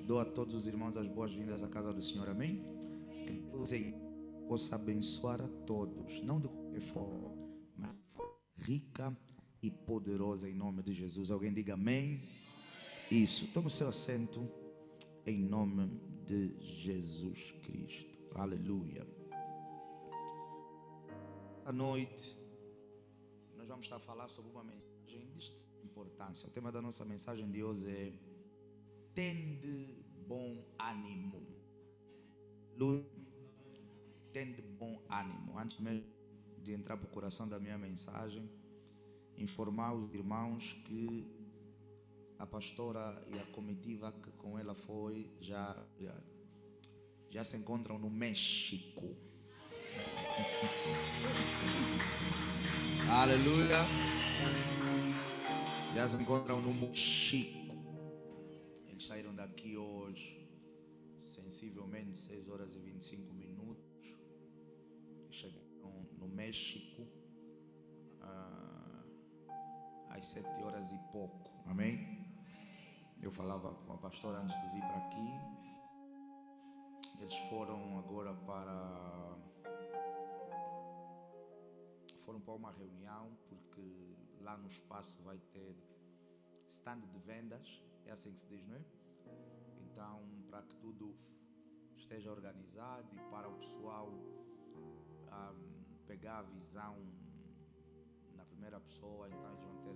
Dou a todos os irmãos as boas-vindas à casa do Senhor, amém? Que Deus possa abençoar a todos, não de qualquer forma, mas rica e poderosa em nome de Jesus. Alguém diga amém? Isso, tome o seu assento em nome de Jesus Cristo. Aleluia. Esta noite nós vamos estar a falar sobre uma mensagem de importância. O tema da nossa mensagem de hoje é: tende bom ânimo. Tende bom ânimo. Antes mesmo de entrar para o coração da minha mensagem, informar os irmãos que a pastora e a comitiva que com ela foi já se encontram no México. Aleluia. Já se encontram no México. Eles saíram daqui hoje, sensivelmente 6 horas e 25 minutos. E chegaram no México às 7 horas e pouco. Amém? Eu falava com a pastora antes de vir para aqui. Eles foram agora para uma reunião, porque lá no espaço vai ter stand de vendas, é assim que se diz, não é? Então, para que tudo esteja organizado e para o pessoal pegar a visão na primeira pessoa, então eles vão ter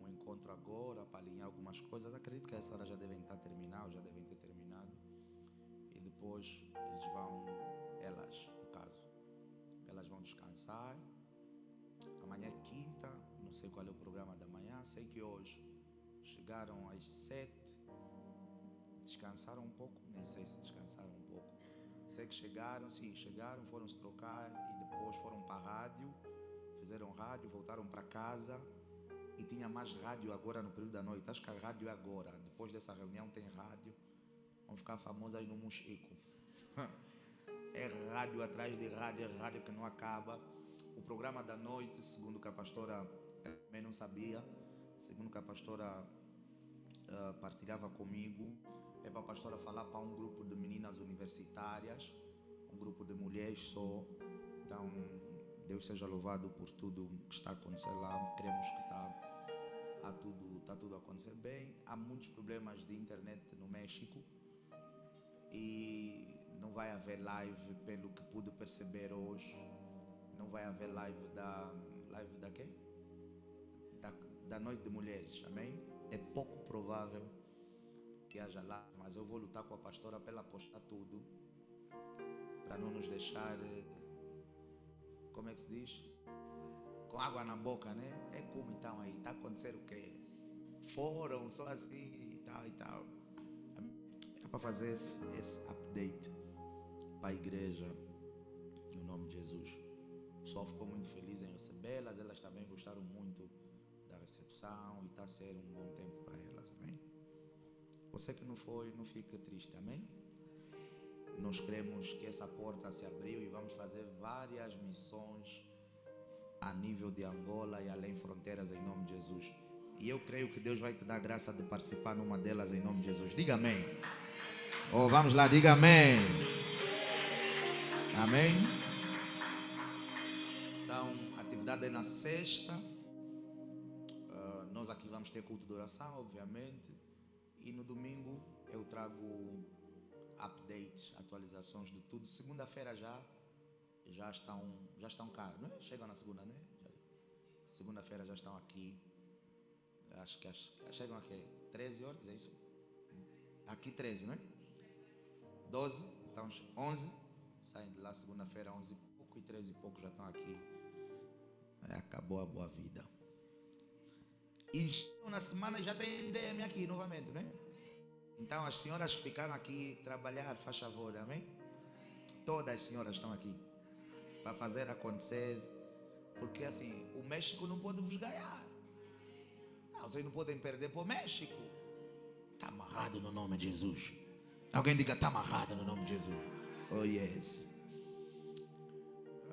um encontro agora para alinhar algumas coisas. Acredito que essa hora já devem estar terminado, já devem ter terminado. E depois elas vão descansar. Amanhã é quinta, não sei qual é o programa da manhã. Sei que hoje chegaram às 7, descansaram um pouco, nem sei se descansaram um pouco. Sei que chegaram, foram se trocar e depois foram para a rádio, fizeram rádio, voltaram para casa e tinha mais rádio agora no período da noite. Acho que a rádio é agora, depois dessa reunião tem rádio, vão ficar famosas no México. É rádio atrás de rádio, é rádio que não acaba. O programa da noite, segundo que a pastora também não sabia, segundo que a pastora partilhava comigo, é para a pastora falar para um grupo de meninas universitárias, um grupo de mulheres só. Então, Deus seja louvado por tudo que está acontecendo lá. Cremos que está tudo a acontecer bem. Há muitos problemas de internet no México e não vai haver live, pelo que pude perceber hoje. Não vai haver live da quê? Da Noite de Mulheres, amém? É pouco provável que haja live, mas eu vou lutar com a pastora para ela postar tudo, para não nos deixar, como é que se diz? Com água na boca, né? É como então aí, está acontecendo o quê? Foram só assim e tal. É para fazer esse update para a igreja, no nome de Jesus. O pessoal ficou muito feliz em recebê-las, elas também gostaram muito da recepção e está a ser um bom tempo para elas, amém? Você que não foi, não fique triste, amém? Nós cremos que essa porta se abriu e vamos fazer várias missões a nível de Angola e além fronteiras em nome de Jesus. E eu creio que Deus vai te dar graça de participar numa delas em nome de Jesus. Diga amém. Oh, vamos lá, diga amém. Amém. Então, a atividade é na sexta. Nós aqui vamos ter culto de oração, obviamente. E no domingo eu trago updates, atualizações de tudo. Segunda-feira já estão cá, não é? Chegam na segunda, né? Segunda-feira já estão aqui. Acho que chegam aqui 13 horas, é isso? Aqui 13, não é? 12, então 11. Saem de lá segunda-feira 11 e pouco e 13 e pouco já estão aqui. Acabou a boa vida. E na semana já tem DM aqui novamente, né? Então as senhoras que ficaram aqui trabalhar, faz favor, amém? Todas as senhoras estão aqui para fazer acontecer, porque assim, o México não pode vos ganhar. Não, vocês não podem perder para o México. Está amarrado no nome de Jesus. Alguém diga, está amarrado no nome de Jesus. Oh yes.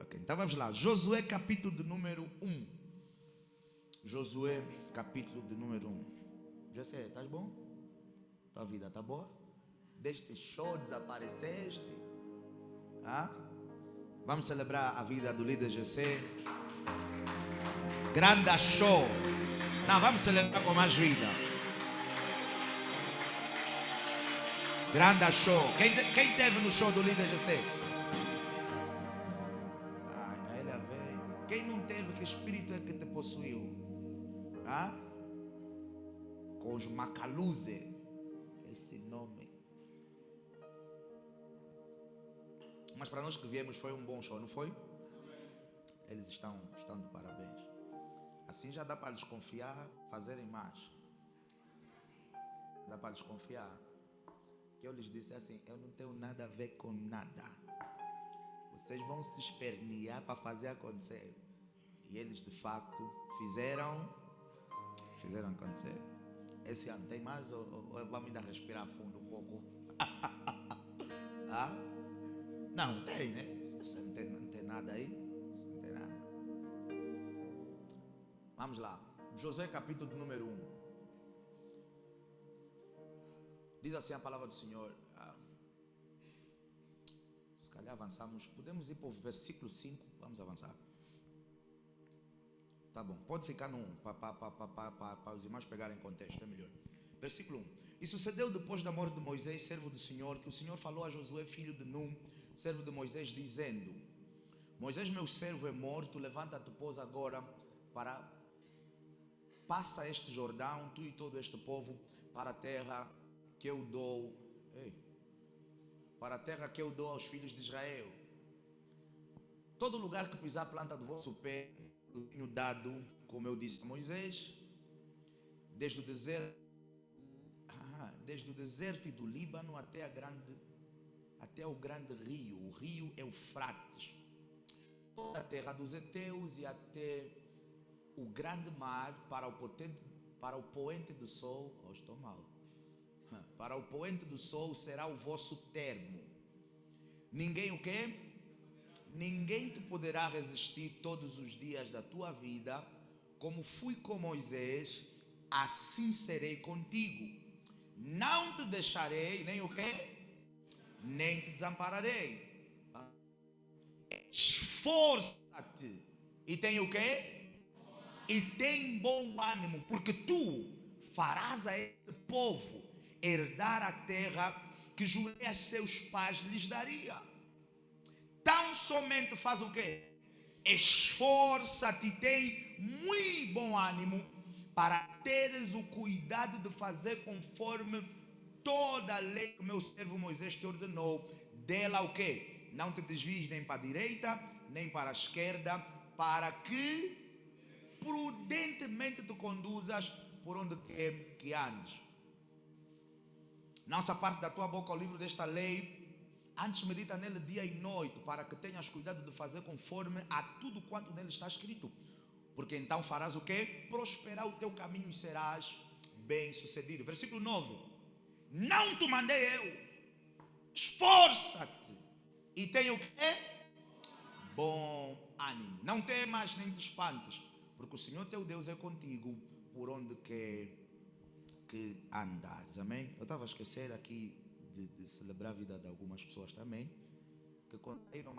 Ok, então vamos lá. Josué capítulo de número 1. Josué capítulo de número 1. Já sei, estás bom? Tua vida está boa? Deste show desapareceste? Vamos celebrar a vida do líder GC. Grande show. Não, vamos celebrar com mais vida. Grande show. Quem teve no show do líder GC? Ele veio. Quem não teve, que espírito é que te possuiu? Com os Macaluze. Esse nome. Mas para nós que viemos foi um bom show, não foi? Eles estão de parabéns. Assim já dá para lhes confiar, fazerem mais. Dá para lhes confiar. Que eu lhes disse assim: eu não tenho nada a ver com nada. Vocês vão se espernear para fazer acontecer. E eles de facto fizeram acontecer. Esse ano tem mais ou vamos ainda respirar fundo um pouco? Não, tem, né? Se não tem nada aí, não tem nada. Vamos lá. Josué capítulo número 1. Diz assim a palavra do Senhor. Se calhar avançamos. Podemos ir para o versículo 5. Vamos avançar. Tá bom. Pode ficar no 1. Para os irmãos pegarem contexto. É melhor. Versículo 1. E sucedeu depois da morte de Moisés, servo do Senhor, que o Senhor falou a Josué, filho de Num, servo de Moisés, dizendo: Moisés, meu servo, é morto. Levanta-te, pois, agora passa este Jordão, tu e todo este povo, para a terra que eu dou, para a terra que eu dou aos filhos de Israel. Todo lugar que pisar a planta do vosso pé, eu tenho dado, como eu disse a Moisés, desde o deserto e do Líbano até o grande rio, o rio Eufrates, toda a terra dos heteus e até o grande mar, para o poente do sol. Estou mal. Para o poente do sol será o vosso termo. Ninguém o quê? Ninguém te poderá resistir todos os dias da tua vida. Como fui com Moisés, assim serei contigo. Não te deixarei, nem o quê? Nem te desampararei. Esforça-te. E tem o quê? E tem bom ânimo, porque tu farás a este povo herdar a terra que jurei a seus pais lhes daria. Tão somente faz o quê? Esforça-te e tem muito bom ânimo, para teres o cuidado de fazer conforme toda a lei que meu servo Moisés te ordenou. Dela o quê? Não te desvies nem para a direita, nem para a esquerda, para que prudentemente te conduzas por onde quer que andes. Não se aparte da tua boca o livro desta lei, antes medita nele dia e noite, para que tenhas cuidado de fazer conforme a tudo quanto nele está escrito. Porque então farás o quê? Prosperar o teu caminho e serás bem sucedido. Versículo 9. Não te mandei eu. Esforça-te e tenha o quê? Bom ânimo. Não temas nem te espantes, porque o Senhor teu Deus é contigo por onde quer que andares. Amém? Eu estava a esquecer aqui de celebrar a vida de algumas pessoas também, que contaram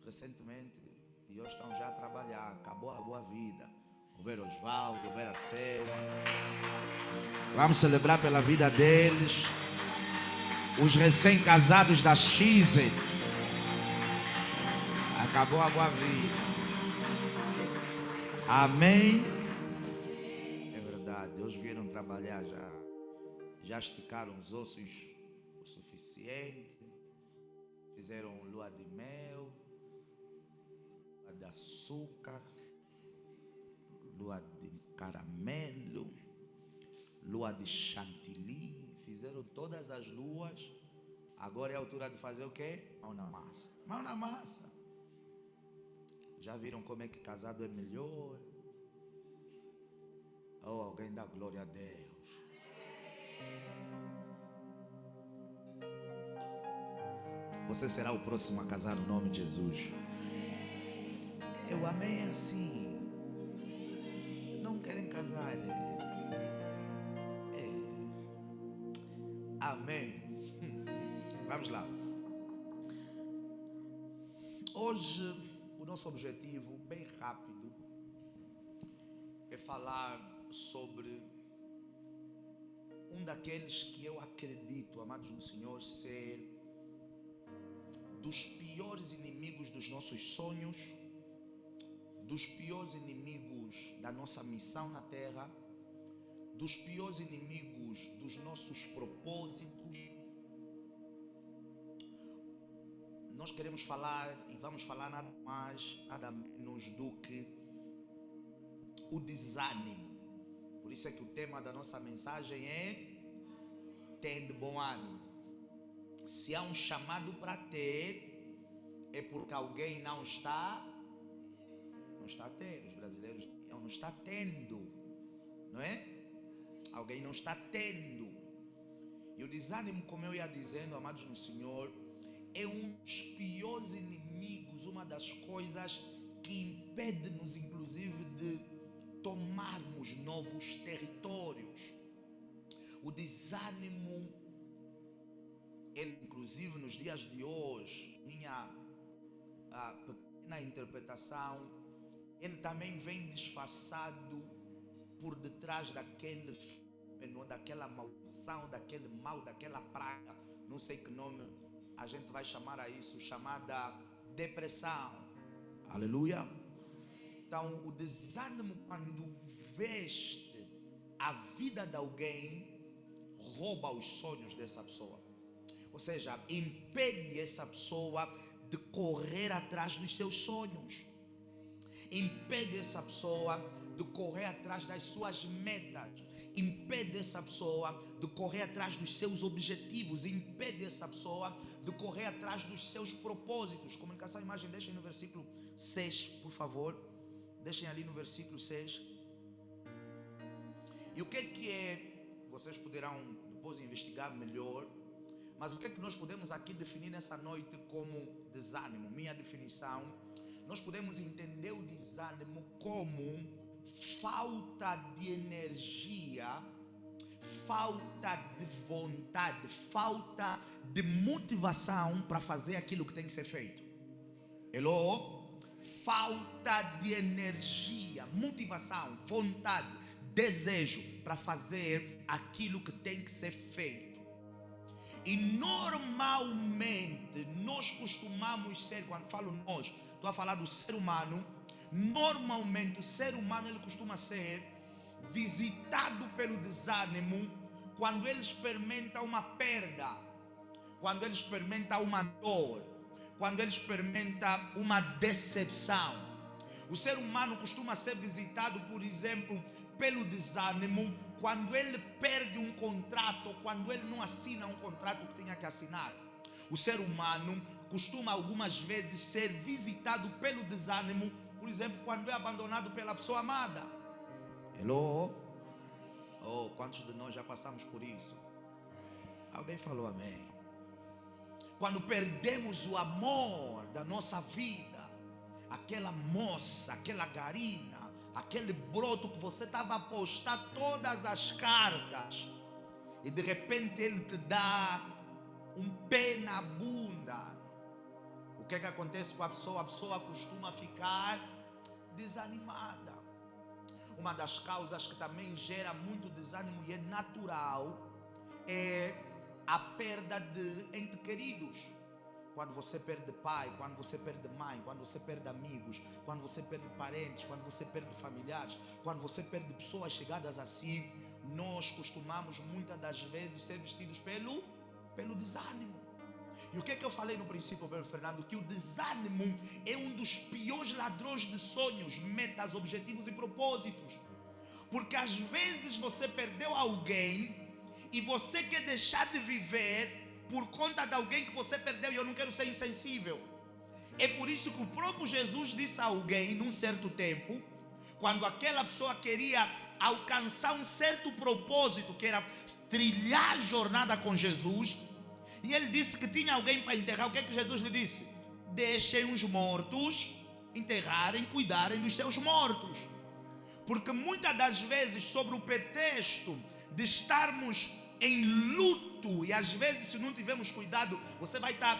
recentemente e hoje estão já a trabalhar. Acabou a boa vida. O Beiro Osvaldo, o Beira Selva. Vamos celebrar pela vida deles. Os recém-casados da X. Acabou a boa vida. Amém. É verdade. Hoje vieram trabalhar já esticaram os ossos o suficiente. Fizeram lua de mel, lua de açúcar, lua de caramelo, lua de chantilly. Fizeram todas as luas. Agora é a altura de fazer o quê? Mão na massa. Mão na massa. Já viram como é que casado é melhor? Oh, alguém dá glória a Deus. Você será o próximo a casar no nome de Jesus. Eu amei assim. Não querem casar. Amém. Vamos lá. Hoje, o nosso objetivo, bem rápido, é falar sobre um daqueles que eu acredito, amados no Senhor, ser dos piores inimigos dos nossos sonhos, dos piores inimigos da nossa missão na terra, dos piores inimigos dos nossos propósitos. Nós queremos falar e vamos falar nada mais, nada menos do que o desânimo. Por isso é que o tema da nossa mensagem é tende bom ânimo. Se há um chamado para ter, é porque alguém não está a ter. Os brasileiros não está tendo, não é? Alguém não está tendo. E o desânimo, como eu ia dizendo, amados no Senhor, é um dos piores inimigos, uma das coisas que impede-nos, inclusive, de tomarmos novos territórios. O desânimo, ele, inclusive, nos dias de hoje, minha pequena interpretação, ele também vem disfarçado por detrás daquele fenômeno, daquela maldição, daquele mal, daquela praga, não sei que nome a gente vai chamar a isso, chamada depressão. Aleluia. Então, o desânimo, quando veste a vida de alguém, rouba os sonhos dessa pessoa. Ou seja, impede essa pessoa de correr atrás dos seus sonhos. Impede essa pessoa de correr atrás das suas metas. Impede essa pessoa de correr atrás dos seus objetivos. Impede essa pessoa de correr atrás dos seus propósitos. Comunicação e imagem, deixem no versículo 6, por favor. Deixem ali no versículo 6. E o que é? Vocês poderão depois investigar melhor. Mas o que é que nós podemos aqui definir nessa noite como desânimo? Minha definição, nós podemos entender o desânimo como falta de energia, falta de vontade, falta de motivação para fazer aquilo que tem que ser feito. Hello? Falta de energia, motivação, vontade, desejo para fazer aquilo que tem que ser feito. E normalmente nós costumamos ser, quando falo nós, estou a falar do ser humano. Normalmente o ser humano, ele costuma ser visitado pelo desânimo quando ele experimenta uma perda, quando ele experimenta uma dor, quando ele experimenta uma decepção. O ser humano costuma ser visitado, por exemplo, pelo desânimo quando ele perde um contrato, quando ele não assina um contrato que tinha que assinar. O ser humano costuma algumas vezes ser visitado pelo desânimo, por exemplo, quando é abandonado pela pessoa amada. Hello? Oh, quantos de nós já passamos por isso? Alguém falou amém? Quando perdemos o amor da nossa vida, aquela moça, aquela garina, aquele broto que você estava a apostar todas as cartas, e de repente ele te dá um pé na bunda. O que é que acontece com a pessoa? A pessoa costuma ficar desanimada. Uma das causas que também gera muito desânimo e é natural é a perda de entes queridos. Quando você perde pai, quando você perde mãe, quando você perde amigos, quando você perde parentes, quando você perde familiares, quando você perde pessoas chegadas a si, nós costumamos muitas das vezes ser vestidos pelo desânimo. E o que é que eu falei no princípio, Fernando? Que o desânimo é um dos piores ladrões de sonhos, metas, objetivos e propósitos. Porque às vezes você perdeu alguém e você quer deixar de viver por conta de alguém que você perdeu, e eu não quero ser insensível. É por isso que o próprio Jesus disse a alguém, num certo tempo, quando aquela pessoa queria alcançar um certo propósito, que era trilhar a jornada com Jesus, e ele disse que tinha alguém para enterrar. O que é que Jesus lhe disse? Deixem os mortos enterrarem, cuidarem dos seus mortos. Porque muitas das vezes, sobre o pretexto de estarmos em luto, e às vezes, se não tivermos cuidado, você vai estar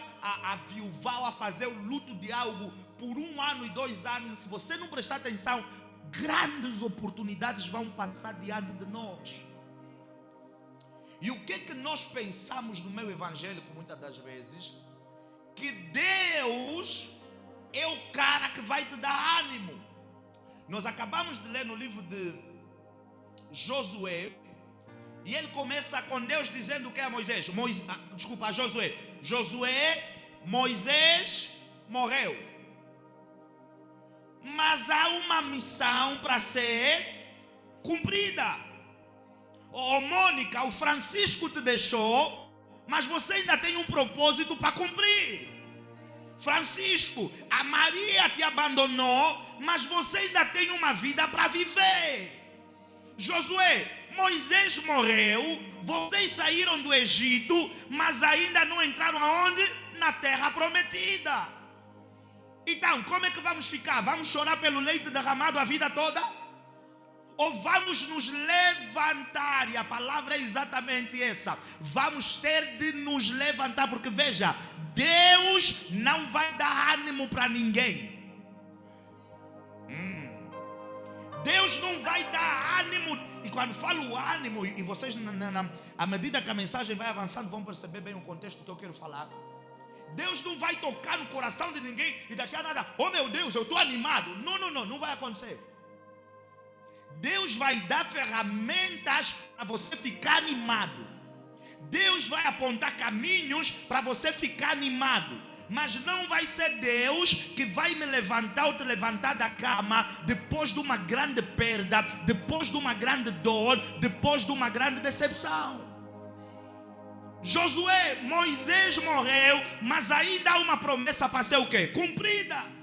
a viuvar ou a fazer o luto de algo por 1 ano e 2 anos. Se você não prestar atenção, grandes oportunidades vão passar diante de nós. E o que nós pensamos no meio evangélico muitas das vezes? Que Deus é o cara que vai te dar ânimo. Nós acabamos de ler no livro de Josué, e ele começa com Deus dizendo o que é a Moisés? A Josué. Josué, Moisés morreu. Mas há uma missão para ser cumprida. Oh, Mônica, o Francisco te deixou, mas você ainda tem um propósito para cumprir. Francisco, a Maria te abandonou, mas você ainda tem uma vida para viver. Josué, Moisés morreu, vocês saíram do Egito, mas ainda não entraram aonde? Na terra prometida. Então, como é que vamos ficar? Vamos chorar pelo leite derramado a vida toda? Ou vamos nos levantar? E a palavra é exatamente essa. Vamos ter de nos levantar, porque veja, Deus não vai dar ânimo para ninguém. Deus não vai dar ânimo. E quando falo ânimo, e vocês, à medida que a mensagem vai avançando, vão perceber bem o contexto que eu quero falar. Deus não vai tocar no coração de ninguém e daqui a nada, oh meu Deus, eu estou animado. Não vai acontecer. Deus vai dar ferramentas para você ficar animado. Deus vai apontar caminhos para você ficar animado. Mas não vai ser Deus que vai me levantar ou te levantar da cama depois de uma grande perda, depois de uma grande dor, depois de uma grande decepção. Josué, Moisés morreu, mas ainda há uma promessa para ser o quê? Cumprida.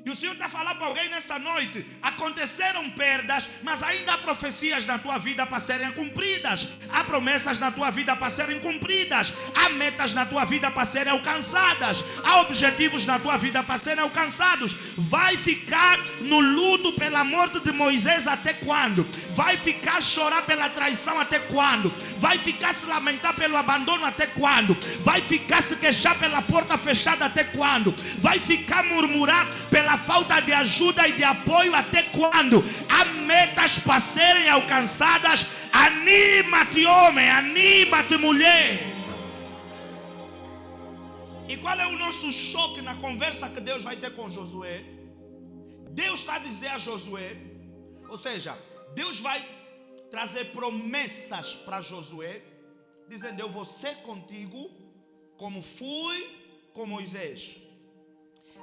E o Senhor está falando para alguém nessa noite: aconteceram perdas, mas ainda há profecias na tua vida para serem cumpridas. Há promessas na tua vida para serem cumpridas. Há metas na tua vida para serem alcançadas. Há objetivos na tua vida para serem alcançados. Vai ficar no luto pela morte de Moisés até quando? Vai ficar chorar pela traição até quando? Vai ficar se lamentar pelo abandono até quando? Vai ficar se queixar pela porta fechada até quando? Vai ficar murmurar pela falta de ajuda e de apoio até quando? Há metas para serem alcançadas. Anima-te, homem, anima-te, mulher. E qual é o nosso choque na conversa que Deus vai ter com Josué? Deus está a dizer a Josué, ou seja, Deus vai trazer promessas para Josué, dizendo: eu vou ser contigo como fui com Moisés.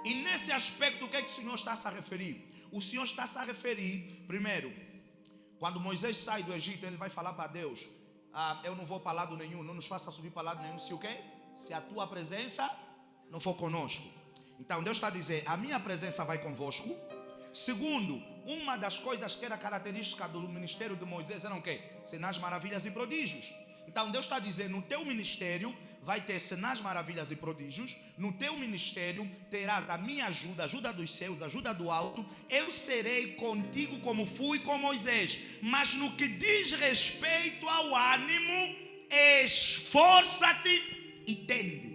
E nesse aspecto, o que é que o Senhor está a se referir? O Senhor está a se referir, primeiro, quando Moisés sai do Egito, ele vai falar para Deus: eu não vou para lado nenhum, não nos faça subir para lado nenhum, se o quê? Se a tua presença não for conosco. Então Deus está a dizer: a minha presença vai convosco. Segundo, uma das coisas que era característica do ministério de Moisés eram o quê? Sinais, maravilhas e prodígios. Então Deus está dizendo: no teu ministério vai ter sinais, maravilhas e prodígios. No teu ministério terás a minha ajuda, ajuda dos céus, ajuda do alto. Eu serei contigo como fui com Moisés. Mas no que diz respeito ao ânimo, esforça-te e tende.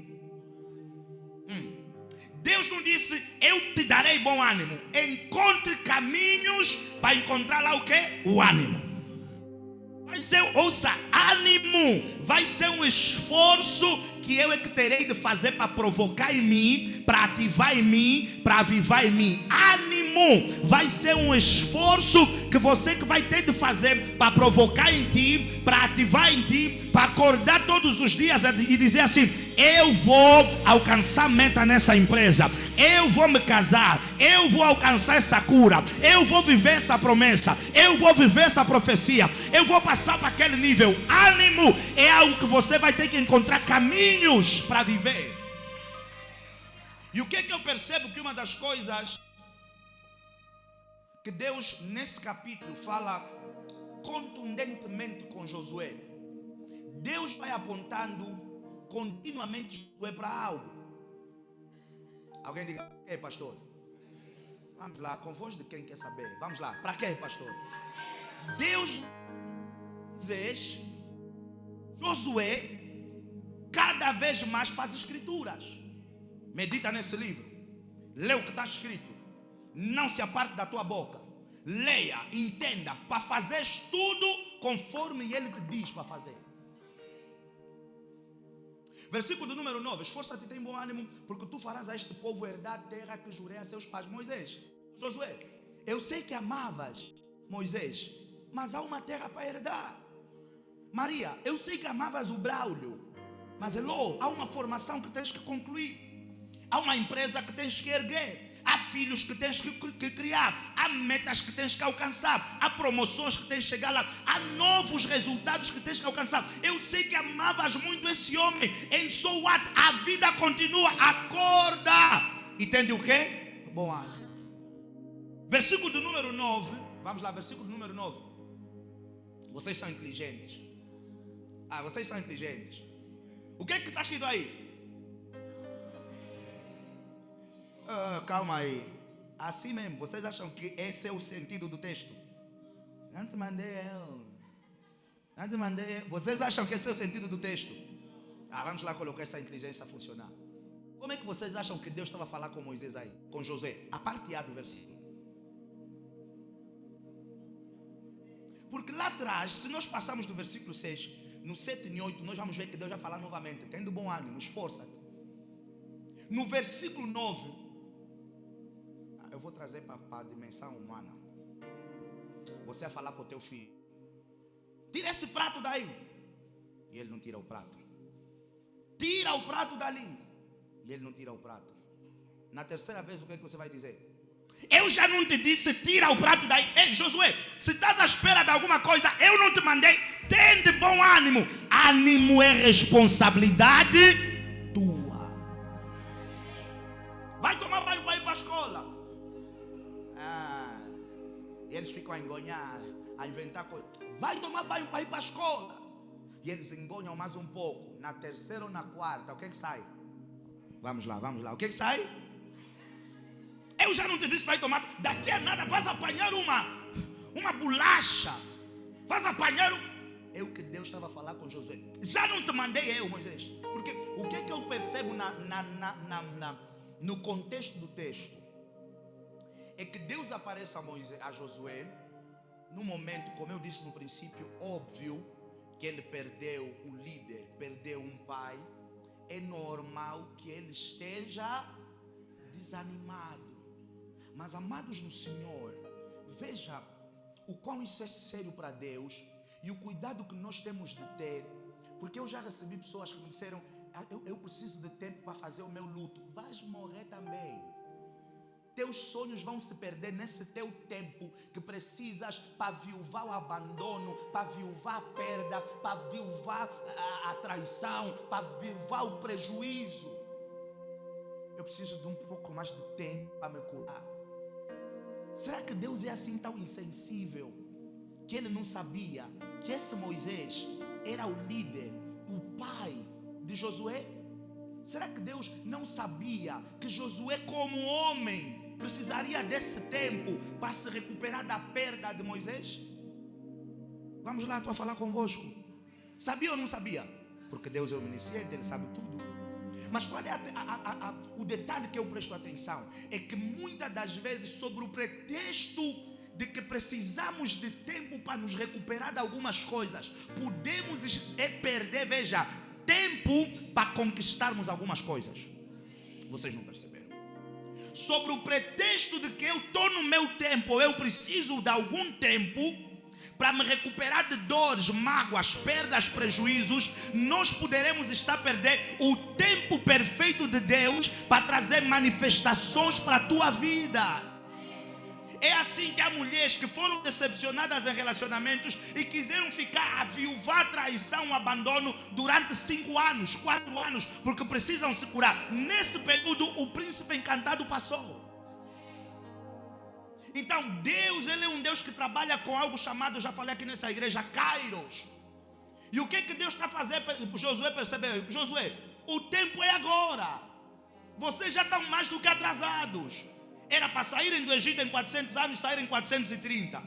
Deus não disse: eu te darei bom ânimo. Encontre caminhos para encontrar lá o quê? O ânimo. Vai ser, ouça, ânimo vai ser um esforço que eu é que terei de fazer para provocar em mim, para ativar em mim, para avivar em mim. Ânimo vai ser um esforço que você que vai ter de fazer para provocar em ti, para ativar em ti, para acordar todos os dias e dizer assim: eu vou alcançar meta nessa empresa, eu vou me casar, eu vou alcançar essa cura, eu vou viver essa promessa, eu vou viver essa profecia, eu vou passar para aquele nível. Ânimo é algo que você vai ter que encontrar caminhos para viver. E o que é que eu percebo? Que uma das coisas que Deus nesse capítulo fala contundentemente com Josué, Deus vai apontando continuamente Josué para algo. Alguém diga: é, pastor? Vamos lá, com voz de quem quer saber. Vamos lá, para quê, pastor? Deus diz: Josué, cada vez mais para as Escrituras. Medita nesse livro. Lê o que está escrito. Não se aparte da tua boca. Leia, entenda, para fazer tudo conforme Ele te diz para fazer. Versículo número 9. Esforça-te e tem bom ânimo, porque tu farás a este povo herdar a terra que jurei a seus pais. Moisés, Josué, eu sei que amavas Moisés, mas há uma terra para herdar. Maria, eu sei que amavas o Braulio, mas há uma formação que tens que concluir. Há uma empresa que tens que erguer. Há filhos que tens que criar. Há metas que tens que alcançar. Há promoções que tens que chegar lá. Há novos resultados que tens que alcançar. Eu sei que amavas muito esse homem. And so what? A vida continua. Acorda. Entende o quê? Bom ano. Versículo número 9. Vamos lá, versículo número 9. Vocês são inteligentes. Vocês são inteligentes. O que é que está escrito aí? Calma aí. Assim mesmo, vocês acham que esse é o sentido do texto? Não te mandei eu. Não te mandei eu. Vocês acham que esse é o sentido do texto? Vamos lá colocar essa inteligência a funcionar. Como é que vocês acham que Deus estava a falar com Moisés aí? Com Josué? A parte A do versículo. Porque lá atrás, se nós passarmos do versículo 6, no 7 e 8, nós vamos ver que Deus vai falar novamente. Tendo bom ânimo, esforça-te. No versículo 9, eu vou trazer para a dimensão humana. Você vai falar para o teu filho: tira esse prato daí. E ele não tira o prato. Tira o prato dali. E ele não tira o prato. Na terceira vez, o que é que você vai dizer? Eu já não te disse tira o prato daí. Ei, Josué, se estás à espera de alguma coisa, eu não te mandei. Tem de bom ânimo. Ânimo é responsabilidade tua. Vai tomar banho para ir para a escola. E eles ficam a engonhar, a inventar coisas. Vai tomar banho para ir para a escola. E eles engonham mais um pouco. Na terceira ou na quarta, o que é que sai? Vamos lá. O que é que sai? Eu já não te disse para ir tomar. Daqui a nada vais apanhar uma bolacha. Vais apanhar É o que Deus estava a falar com Josué. Já não te mandei eu, Moisés. Porque o que é que eu percebo no contexto do texto? É que Deus aparece a Josué num momento, como eu disse no princípio, óbvio que ele perdeu um líder, perdeu um pai. É normal que ele esteja desanimado. Mas amados no Senhor, veja o quão isso é sério para Deus e o cuidado que nós temos de ter. Porque eu já recebi pessoas que me disseram: eu preciso de tempo para fazer o meu luto. Vais morrer também. Teus sonhos vão se perder nesse teu tempo que precisas para viuvar o abandono, para viuvar a perda, para viuvar a traição, para viuvar o prejuízo. Eu preciso de um pouco mais de tempo para me curar. Será que Deus é assim tão insensível que ele não sabia que esse Moisés era o líder, o pai de Josué? Será que Deus não sabia que Josué, como homem, precisaria desse tempo para se recuperar da perda de Moisés? Vamos lá, estou a falar convosco. Sabia ou não sabia? Porque Deus é omnisciente, Ele sabe tudo. Mas qual é o detalhe que eu presto atenção? É que muitas das vezes, sobre o pretexto de que precisamos de tempo para nos recuperar de algumas coisas, podemos perder, veja, tempo para conquistarmos algumas coisas. Vocês não perceberam? Sobre o pretexto de que eu estou no meu tempo, eu preciso de algum tempo para me recuperar de dores, mágoas, perdas, prejuízos, nós poderemos estar a perder o tempo perfeito de Deus para trazer manifestações para a tua vida. É assim que há mulheres que foram decepcionadas em relacionamentos e quiseram ficar a viuvar a traição, o abandono durante 5 anos, 4 anos, porque precisam se curar. Nesse período, o príncipe encantado passou. Então Deus, Ele é um Deus que trabalha com algo chamado, eu já falei aqui nessa igreja, Kairos. E o que Deus está fazendo? Josué percebeu: Josué, o tempo é agora. Vocês já estão mais do que atrasados. Era para saírem do Egito em 400 anos, saírem em 430.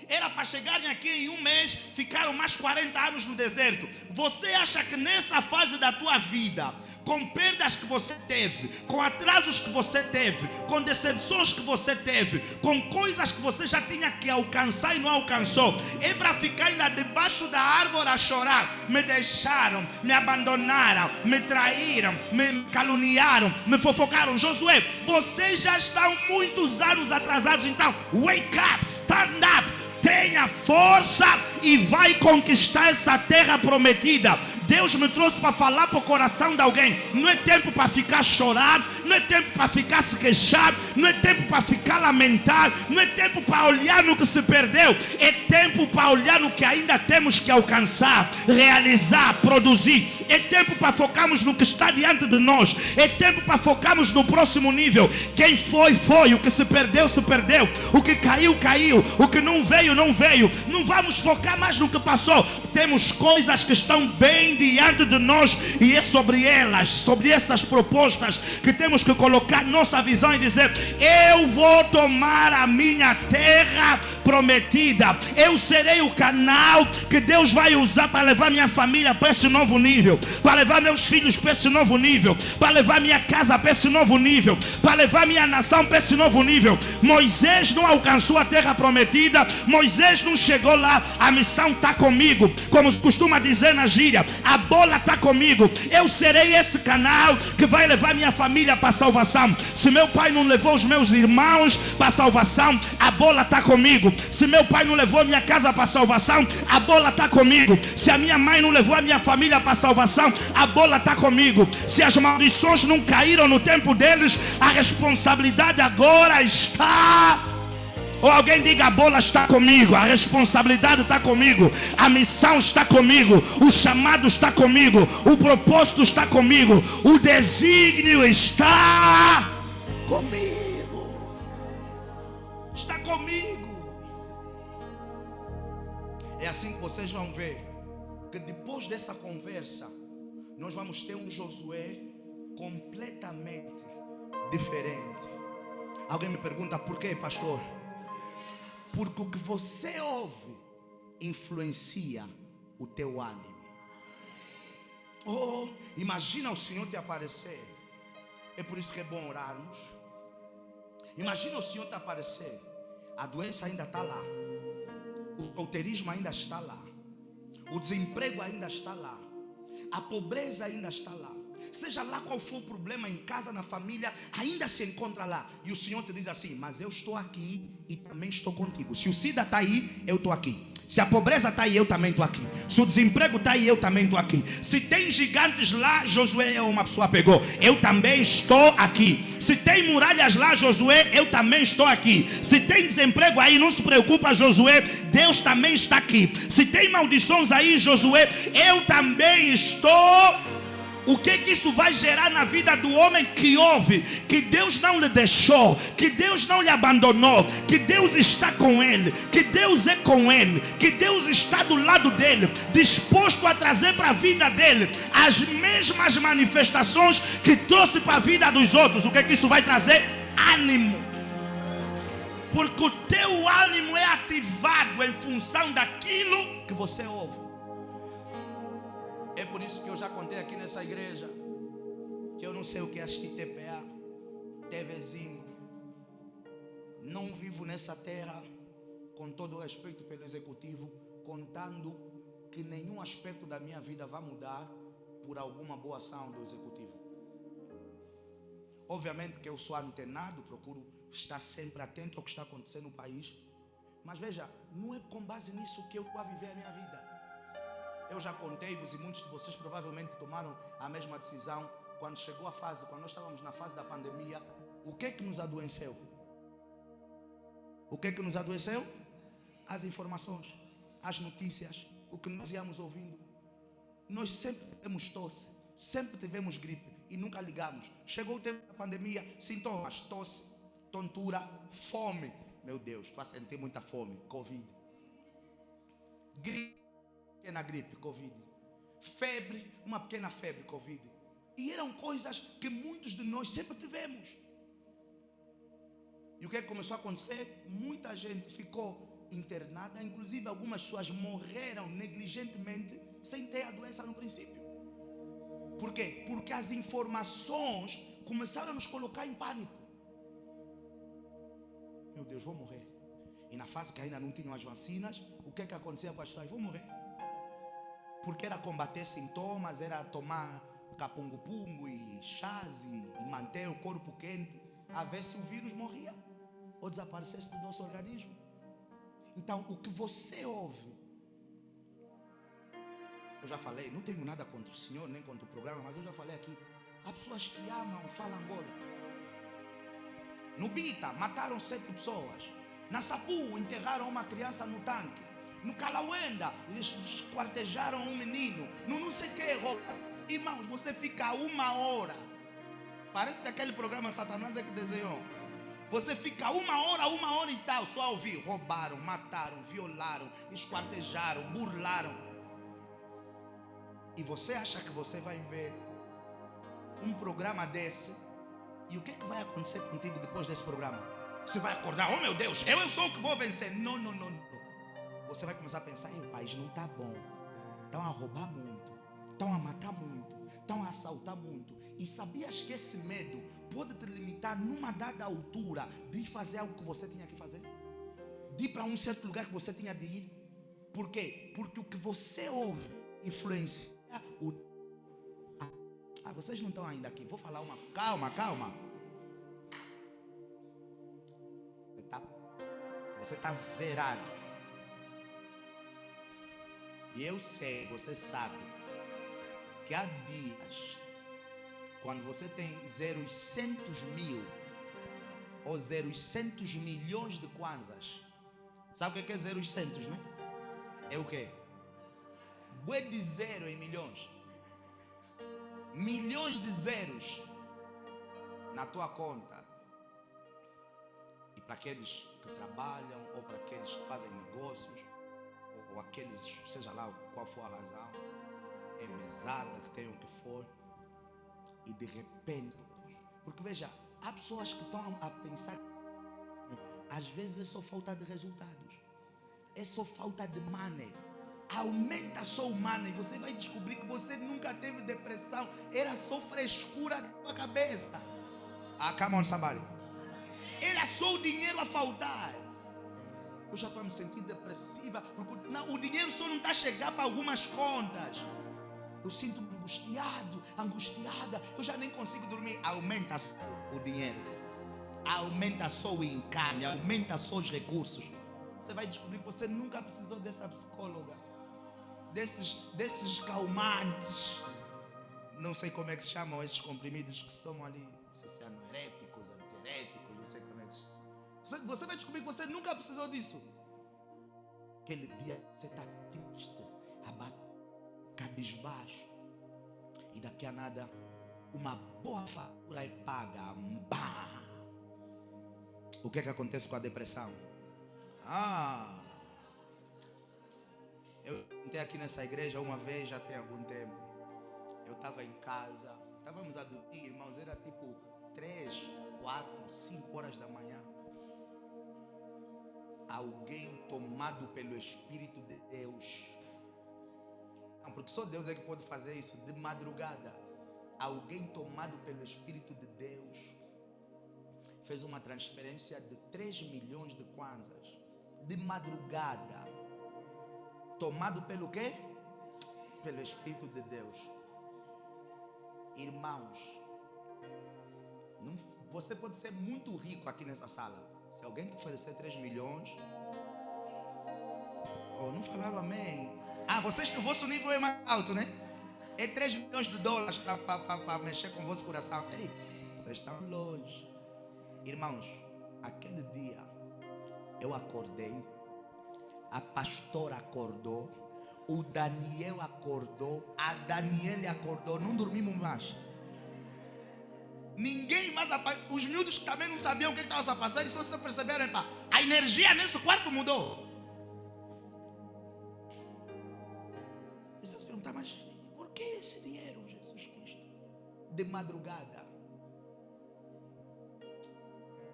Era para chegarem aqui em um mês, ficaram mais 40 anos no deserto. Você acha que nessa fase da tua vida, com perdas que você teve, com atrasos que você teve, com decepções que você teve, com coisas que você já tinha que alcançar e não alcançou, é para ficar ainda debaixo da árvore a chorar? Me deixaram, me abandonaram, me traíram, me caluniaram, me fofocaram. Josué, vocês já estão muitos anos atrasados, então wake up, stand up, tenha força e vai conquistar essa terra prometida. Deus me trouxe para falar para o coração de alguém. Não é tempo para ficar chorar, não é tempo para ficar se queixar, não é tempo para ficar lamentar, não é tempo para olhar no que se perdeu. É tempo para olhar no que ainda temos que alcançar, realizar, produzir. É tempo para focarmos no que está diante de nós. É tempo para focarmos no próximo nível. Quem foi, foi. O que se perdeu, se perdeu. O que caiu, caiu. O que não veio, não veio. Não vamos focar mais no que passou. Temos coisas que estão bem diante de nós e é sobre elas, sobre essas propostas que temos que colocar nossa visão e dizer: eu vou tomar a minha terra prometida. Eu serei o canal que Deus vai usar para levar minha família para esse novo nível, para levar meus filhos para esse novo nível, para levar minha casa para esse novo nível, para levar minha nação para esse novo nível. Moisés não alcançou a terra prometida, Moisés não chegou lá. A missão está comigo, como se costuma dizer na gíria, a bola está comigo. Eu serei esse canal que vai levar minha família para a salvação. Se meu pai não levou os meus irmãos para a salvação, a bola está comigo. Se meu pai não levou a minha casa para a salvação, a bola está comigo. Se a minha mãe não levou a minha família para a salvação, a bola está comigo. Se as maldições não caíram no tempo deles, a responsabilidade agora está... Ou alguém diga: a bola está comigo, a responsabilidade está comigo, a missão está comigo, o chamado está comigo, o propósito está comigo, o desígnio está comigo. Está comigo. É assim que vocês vão ver que depois dessa conversa nós vamos ter um Josué completamente diferente. Alguém me pergunta: por quê, pastor? Porque o que você ouve influencia o teu ânimo. Oh, imagina o Senhor te aparecer. É por isso que é bom orarmos. Imagina o Senhor te aparecer. A doença ainda está lá, o solteirismo ainda está lá, o desemprego ainda está lá, a pobreza ainda está lá. Seja lá qual for o problema em casa, na família, ainda se encontra lá. E o Senhor te diz assim: mas eu estou aqui e também estou contigo. Se o SIDA está aí, eu estou aqui. Se a pobreza está aí, eu também estou aqui. Se o desemprego está aí, eu também estou aqui. Se tem gigantes lá, Josué é uma pessoa pegou, eu também estou aqui. Se tem muralhas lá, Josué, eu também estou aqui. Se tem desemprego aí, não se preocupa, Josué, Deus também está aqui. Se tem maldições aí, Josué, eu também estou. O que isso vai gerar na vida do homem que ouve que Deus não lhe deixou, que Deus não lhe abandonou, que Deus está com ele, que Deus é com ele, que Deus está do lado dele, disposto a trazer para a vida dele as mesmas manifestações que trouxe para a vida dos outros? O que isso vai trazer? Ânimo. Porque o teu ânimo é ativado em função daquilo que você ouve. É por isso que eu já contei aqui nessa igreja que eu não sei o que é assistir TPA, TVzinho. Não vivo nessa terra, com todo o respeito pelo executivo, contando que nenhum aspecto da minha vida vai mudar por alguma boa ação do executivo. Obviamente que eu sou antenado, procuro estar sempre atento ao que está acontecendo no país. Mas veja, não é com base nisso que eu vou viver a minha vida. Eu já contei-vos e muitos de vocês provavelmente tomaram a mesma decisão quando chegou a fase, quando nós estávamos na fase da pandemia. O que é que nos adoeceu? O que é que nos adoeceu? As informações, as notícias, o que nós íamos ouvindo. Nós sempre tivemos tosse, sempre tivemos gripe e nunca ligamos. Chegou o tempo da pandemia, sintomas: tosse, tontura, fome. Meu Deus, estou a sentir muita fome. Covid. Gripe, pequena gripe, Covid. Febre, uma pequena febre, Covid. E eram coisas que muitos de nós sempre tivemos. E o que começou a acontecer? Muita gente ficou internada, inclusive algumas pessoas morreram negligentemente sem ter a doença no princípio. Por quê? Porque as informações começaram a nos colocar em pânico. Meu Deus, vou morrer. E na fase que ainda não tinham as vacinas, o que acontecia com as pessoas? Vou morrer. Porque era combater sintomas, era tomar capungo-pungo e chás e manter o corpo quente, a ver se o vírus morria ou desaparecesse do nosso organismo. Então, o que você ouve, eu já falei, não tenho nada contra o senhor, nem contra o programa, mas eu já falei aqui, há pessoas que amam Falangola. No Bita, mataram 7 pessoas. Na Sapu, enterraram uma criança no tanque. No Calauenda, esquartejaram um menino. No não sei o que, irmãos, você fica 1 hora. Parece que aquele programa Satanás é que desenhou. Você fica 1 hora e tal, só a ouvir. Roubaram, mataram, violaram, esquartejaram, burlaram. E você acha que você vai ver um programa desse? E o que vai acontecer contigo depois desse programa? Você vai acordar, oh meu Deus, eu sou o que vou vencer. Não. Você vai começar a pensar, o país não está bom. Estão a roubar muito, estão a matar muito, estão a assaltar muito. E sabias que esse medo pode te limitar numa dada altura de fazer algo que você tinha que fazer? De ir para um certo lugar que você tinha de ir? Por quê? Porque o que você ouve influencia o... vocês não estão ainda aqui. Vou falar uma... Calma. Você está zerado. E eu sei, você sabe, que há dias, quando você tem 0,100 mil ou 0,100 milhões de kwanzas, sabe o que é 0,100, né? É o quê? Bué de zero em milhões. Milhões de zeros na tua conta. E para aqueles que trabalham, ou para aqueles que fazem negócios, ou aqueles, seja lá qual for a razão, é mesada, que tenham o que for, e de repente, porque veja, há pessoas que estão a pensar, às vezes é só falta de resultados, é só falta de money. Aumenta só o money, você vai descobrir que você nunca teve depressão, era só frescura da tua cabeça. Come on somebody. Era só o dinheiro a faltar. Eu já estou a me sentir depressiva, porque o dinheiro só não está a chegar para algumas contas. Eu sinto-me angustiada, eu já nem consigo dormir. Aumenta só o dinheiro, aumenta só o income, aumenta só os recursos. Você vai descobrir que você nunca precisou dessa psicóloga, desses calmantes, não sei como é que se chamam esses comprimidos que estão ali, não sei se é anoréticos, antiréticos, não sei como é que você vai descobrir que você nunca precisou disso. Aquele dia você está triste, cabisbaixo, e daqui a nada uma boa fatura é paga. O que acontece com a depressão? Eu entrei aqui nessa igreja uma vez, já tem algum tempo. Eu estava em casa, estávamos a dormir, irmãos, era tipo 3, 4, 5 horas da manhã. Alguém tomado pelo Espírito de Deus, não, porque só Deus é que pode fazer isso, de madrugada, alguém tomado pelo Espírito de Deus fez uma transferência de 3 milhões de kwanzas, de madrugada, tomado pelo quê? Pelo Espírito de Deus. Irmãos, você pode ser muito rico aqui nessa sala. Se alguém te oferecer 3 milhões, não falava amém. O vosso nível é mais alto, né? É 3 milhões de dólares para mexer com o vosso coração. Ei, vocês estão longe. Irmãos, aquele dia eu acordei, a pastora acordou, o Daniel acordou, a Daniela acordou, não dormimos mais. Ninguém mais, os miúdos que também não sabiam o que estava a passar, eles só se perceberam, a energia nesse quarto mudou. E vocês perguntam, mas por que esse dinheiro, Jesus Cristo? De madrugada,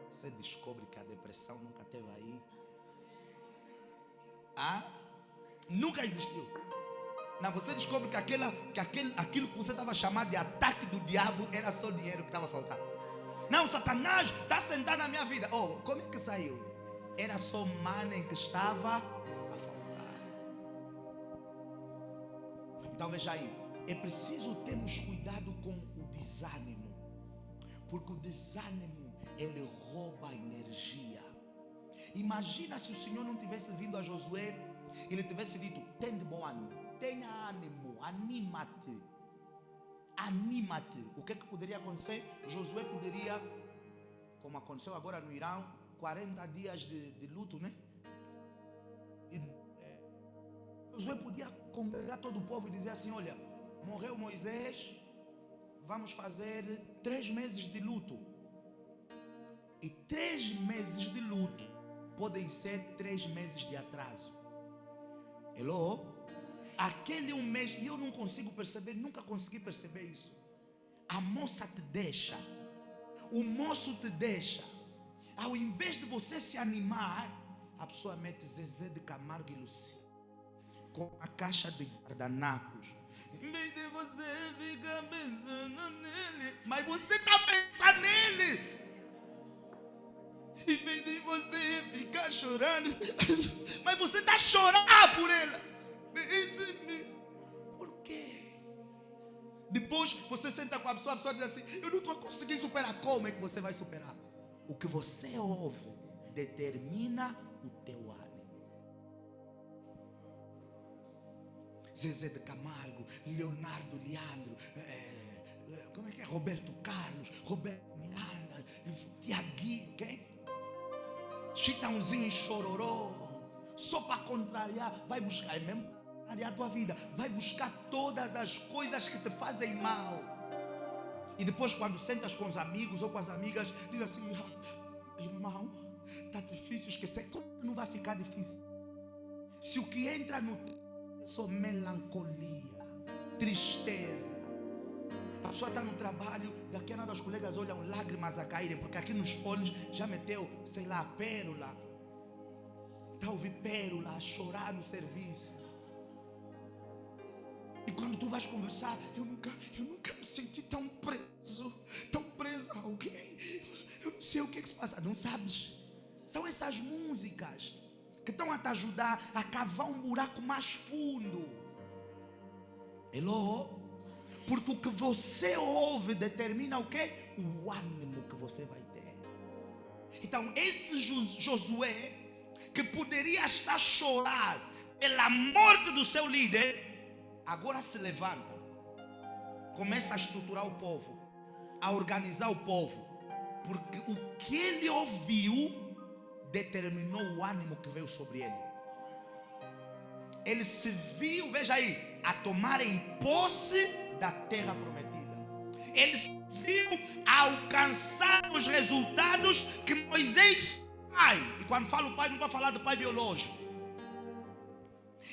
você descobre que a depressão nunca esteve aí. Nunca existiu. Não, você descobre que aquilo que você estava chamando de ataque do diabo era só dinheiro que estava faltando. Não, Satanás está sentado na minha vida. Oh, como é que saiu? Era só money que estava a faltar. Então veja aí, é preciso termos cuidado com o desânimo, porque o desânimo ele rouba a energia. Imagina se o Senhor não tivesse vindo a Josué, ele tivesse dito: tem de bom ânimo, tenha ânimo, anima-te. Anima-te. O que poderia acontecer? Josué poderia, como aconteceu agora no Irã, 40 dias de luto, né? E Josué podia congregar todo o povo e dizer assim: olha, morreu Moisés, vamos fazer 3 meses de luto. E 3 meses de luto podem ser 3 meses de atraso. Hello? Aquele 1 mês, e eu não consigo perceber, nunca consegui perceber isso. A moça te deixa, o moço te deixa. Ao invés de você se animar, a pessoa mete Zezé de Camargo e Lucia com a caixa de guardanapos. Em vez de você ficar pensando nele, mas você está pensando nele. Em vez de você ficar chorando, mas você está chorando por ela. Por quê? Depois você senta com a pessoa diz assim: eu não estou conseguindo superar. Como é que você vai superar? O que você ouve determina o teu ânimo. Zezé de Camargo, Leonardo Leandro, como é que é? Roberto Carlos, Roberto Miranda, Tiaguinho, quem? Chitãozinho e Chororó. Só para contrariar, vai buscar, é mesmo para contrariar a tua vida, vai buscar todas as coisas que te fazem mal. E depois, quando sentas com os amigos ou com as amigas, diz assim: irmão, está difícil esquecer. Como que não vai ficar difícil? Se o que entra no é só melancolia, tristeza. A pessoa está no trabalho, daqui a nada os colegas olham lágrimas a caírem, porque aqui nos fones já meteu, sei lá, pérola. Está a ouvir pérola, a chorar no serviço. E quando tu vais conversar, eu nunca me senti tão preso a alguém. Eu não sei o que se passa. Não sabes? São essas músicas que estão a te ajudar a cavar um buraco mais fundo. Hello? Porque o que você ouve determina o quê? O ânimo que você vai ter. Então esse Josué, que poderia estar a chorar pela morte do seu líder, agora se levanta, começa a estruturar o povo, a organizar o povo, porque o que ele ouviu determinou o ânimo que veio sobre ele. Ele se viu, veja aí, a tomar em posse da terra prometida. Ele se viu a alcançar os resultados que Moisés, pai, e quando falo pai, não estou falando do pai biológico.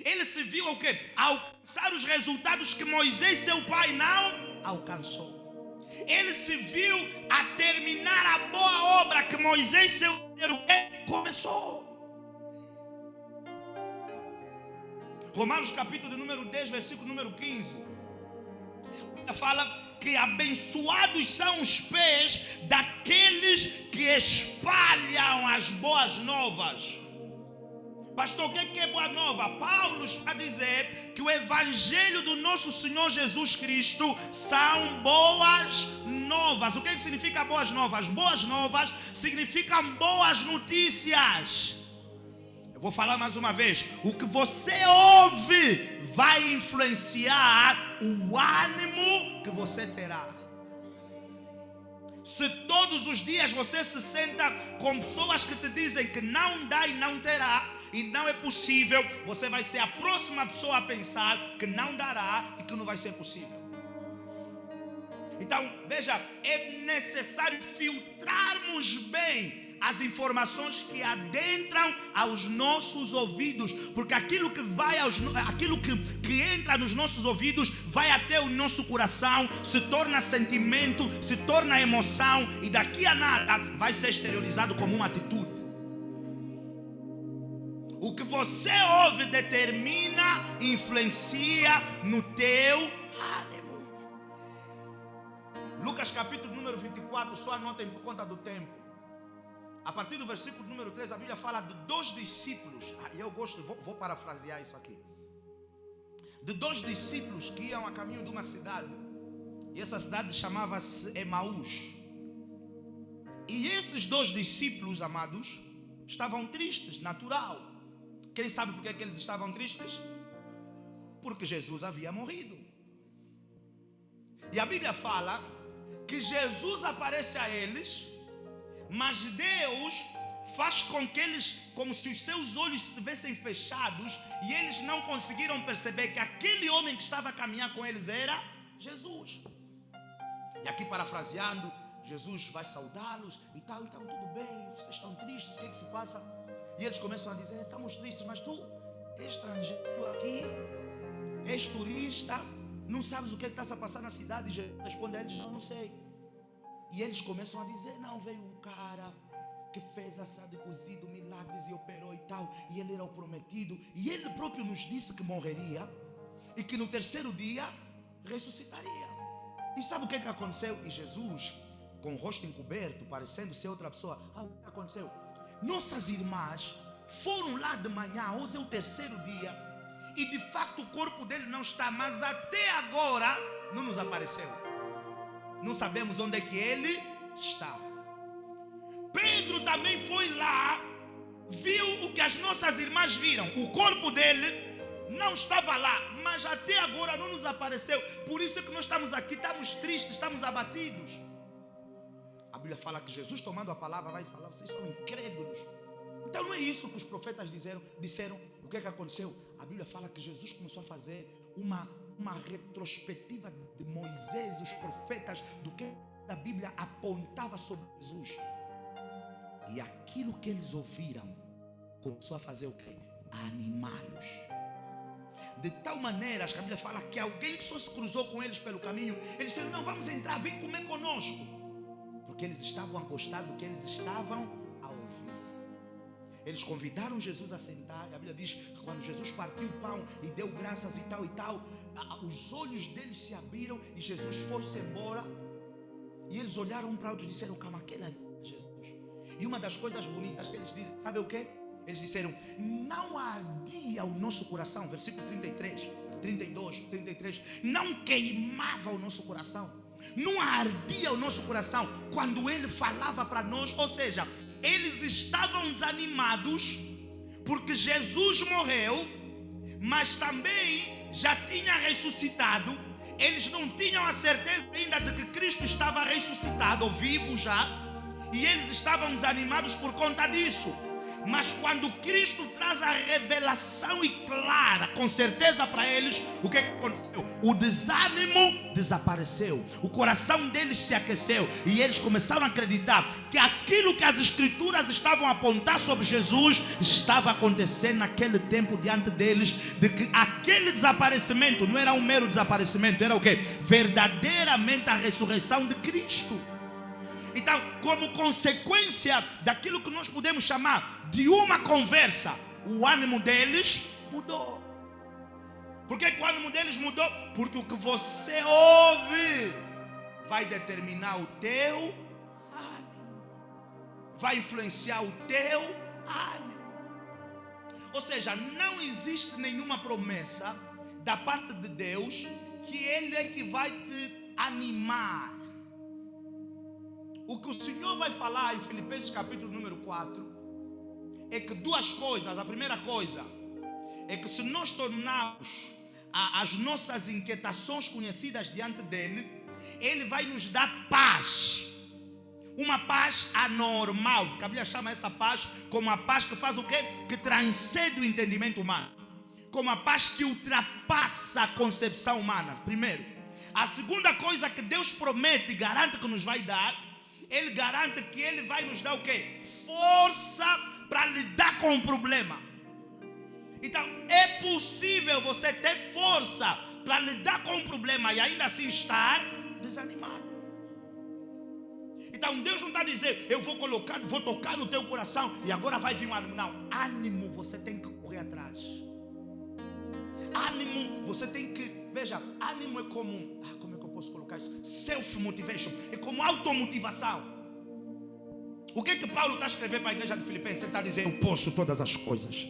Ele se viu ao quê? A alcançar os resultados que Moisés, seu pai, não alcançou. Ele se viu a terminar a boa obra que Moisés, seu pai, começou. Romanos capítulo de número 10, versículo número 15. Fala que abençoados são os pés daqueles que espalham as boas novas. Pastor, o que é boa nova? Paulo está a dizer que o evangelho do nosso Senhor Jesus Cristo são boas novas. O que significa boas novas? Boas novas significam boas notícias. Eu vou falar mais uma vez. O que você ouve vai influenciar o ânimo que você terá. Se todos os dias você se senta com pessoas que te dizem que não dá e não terá, e não é possível, você vai ser a próxima pessoa a pensar que não dará e que não vai ser possível. Então, veja, é necessário filtrarmos bem as informações que adentram aos nossos ouvidos, porque aquilo que entra nos nossos ouvidos vai até o nosso coração, se torna sentimento, se torna emoção, e daqui a nada vai ser exteriorizado como uma atitude. O que você ouve determina, influencia no teu ânimo. Lucas capítulo número 24, só anotem por conta do tempo. A partir do versículo número 3, a Bíblia fala de 2 discípulos. Eu gosto, vou parafrasear isso aqui. De 2 discípulos que iam a caminho de uma cidade. E essa cidade chamava-se Emaús. E esses 2 discípulos, amados, estavam tristes, natural. Quem sabe por que eles estavam tristes? Porque Jesus havia morrido. E a Bíblia fala que Jesus aparece a eles, mas Deus faz com que eles, como se os seus olhos estivessem fechados, e eles não conseguiram perceber que aquele homem que estava a caminhar com eles era Jesus. E aqui, parafraseando, Jesus vai saudá-los e tal, tudo bem, vocês estão tristes, o que é que se passa? E eles começam a dizer: estamos tristes, mas tu és estrangeiro aqui, és turista, não sabes o que é que está a passar na cidade? E Jesus responde a eles: não sei. E eles começam a dizer: não, veio um cara que fez assado e cozido, milagres e operou e tal, e ele era o prometido, e ele próprio nos disse que morreria e que no 3º dia ressuscitaria. E sabe o que aconteceu? E Jesus, com o rosto encoberto, parecendo ser outra pessoa, o que aconteceu? Nossas irmãs foram lá de manhã, hoje é o 3º dia, e de facto o corpo dele não está, mas até agora não nos apareceu. Não sabemos onde é que ele está. Pedro também foi lá, viu o que as nossas irmãs viram. O corpo dele não estava lá, mas até agora não nos apareceu. Por isso é que nós estamos aqui, estamos tristes, estamos abatidos. A Bíblia fala que Jesus, tomando a palavra, vai falar: vocês são incrédulos. Então não é isso que os profetas disseram. O que é que aconteceu? A Bíblia fala que Jesus começou a fazer uma retrospectiva de Moisés e os profetas, do que a Bíblia apontava sobre Jesus. E aquilo que eles ouviram começou a fazer o quê? A animá-los. De tal maneira que a Bíblia fala que alguém que só se cruzou com eles pelo caminho, eles disseram: não, vamos entrar, vem comer conosco. Porque eles estavam a gostar do que eles estavam a ouvir. Eles convidaram Jesus a sentar. A Bíblia diz que quando Jesus partiu o pão e deu graças e tal, os olhos deles se abriram e Jesus foi-se embora. E eles olharam um para o outro e disseram: calma, aquele é Jesus. E uma das coisas bonitas que eles dizem, sabe o quê? Eles disseram: não ardia o nosso coração. Versículo 33, 32, 33. Não queimava o nosso coração, não ardia o nosso coração quando ele falava para nós. Ou seja, eles estavam desanimados porque Jesus morreu, mas também já tinha ressuscitado. Eles não tinham a certeza ainda de que Cristo estava ressuscitado ou vivo já, e eles estavam desanimados por conta disso. Mas quando Cristo traz a revelação e clara, com certeza para eles, o que aconteceu? O desânimo desapareceu, o coração deles se aqueceu e eles começaram a acreditar que aquilo que as Escrituras estavam a apontar sobre Jesus estava acontecendo naquele tempo diante deles, de que aquele desaparecimento não era um mero desaparecimento, era o quê? Verdadeiramente a ressurreição de Cristo. Então, como consequência daquilo que nós podemos chamar de uma conversa, o ânimo deles mudou. Por que o ânimo deles mudou? Porque o que você ouve vai determinar o teu ânimo, vai influenciar o teu ânimo. Ou seja, não existe nenhuma promessa da parte de Deus que Ele é que vai te animar. O que o Senhor vai falar em Filipenses capítulo número 4 é que 2 coisas. A primeira coisa é que se nós tornarmos as nossas inquietações conhecidas diante dele, ele vai nos dar paz. Uma paz anormal, porque a Bíblia chama essa paz como a paz que faz o quê? Que transcende o entendimento humano, como a paz que ultrapassa a concepção humana. Primeiro. A segunda coisa que Deus promete e garante que nos vai dar, Ele garante que Ele vai nos dar o quê? Força para lidar com o problema. Então, é possível você ter força para lidar com o problema e ainda assim estar desanimado. Então Deus não está a dizer, eu vou tocar no teu coração e agora vai vir um ânimo. Não, ânimo você tem que correr atrás. Ânimo você tem que, veja, ânimo é como, como é que eu posso colocar isso? Self-motivation, é como automotivação. O que é que Paulo está a escrever para a igreja de Filipenses? Ele está a dizer, eu posso todas as coisas.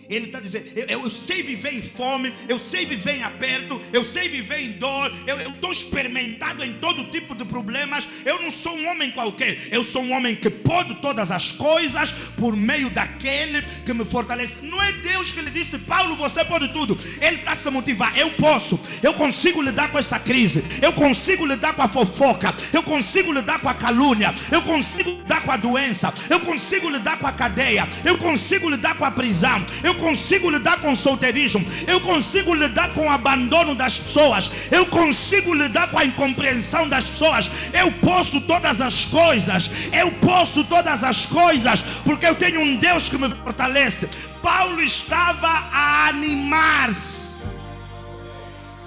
Ele está dizendo, eu sei viver em fome, eu sei viver em aperto, eu sei viver em dor, eu estou experimentado em todo tipo de problemas. Eu não sou um homem qualquer, eu sou um homem que pode todas as coisas por meio daquele que me fortalece. Não é Deus que lhe disse, Paulo, você pode tudo. Ele está a se motivar, eu posso, eu consigo lidar com essa crise, eu consigo lidar com a fofoca, eu consigo lidar com a calúnia, eu consigo lidar com a doença, eu consigo lidar com a cadeia, eu consigo lidar com a prisão, eu consigo lidar com o solteirismo, eu consigo lidar com o abandono das pessoas, eu consigo lidar com a incompreensão das pessoas. Eu posso todas as coisas, eu posso todas as coisas, porque eu tenho um Deus que me fortalece. Paulo estava a animar-se.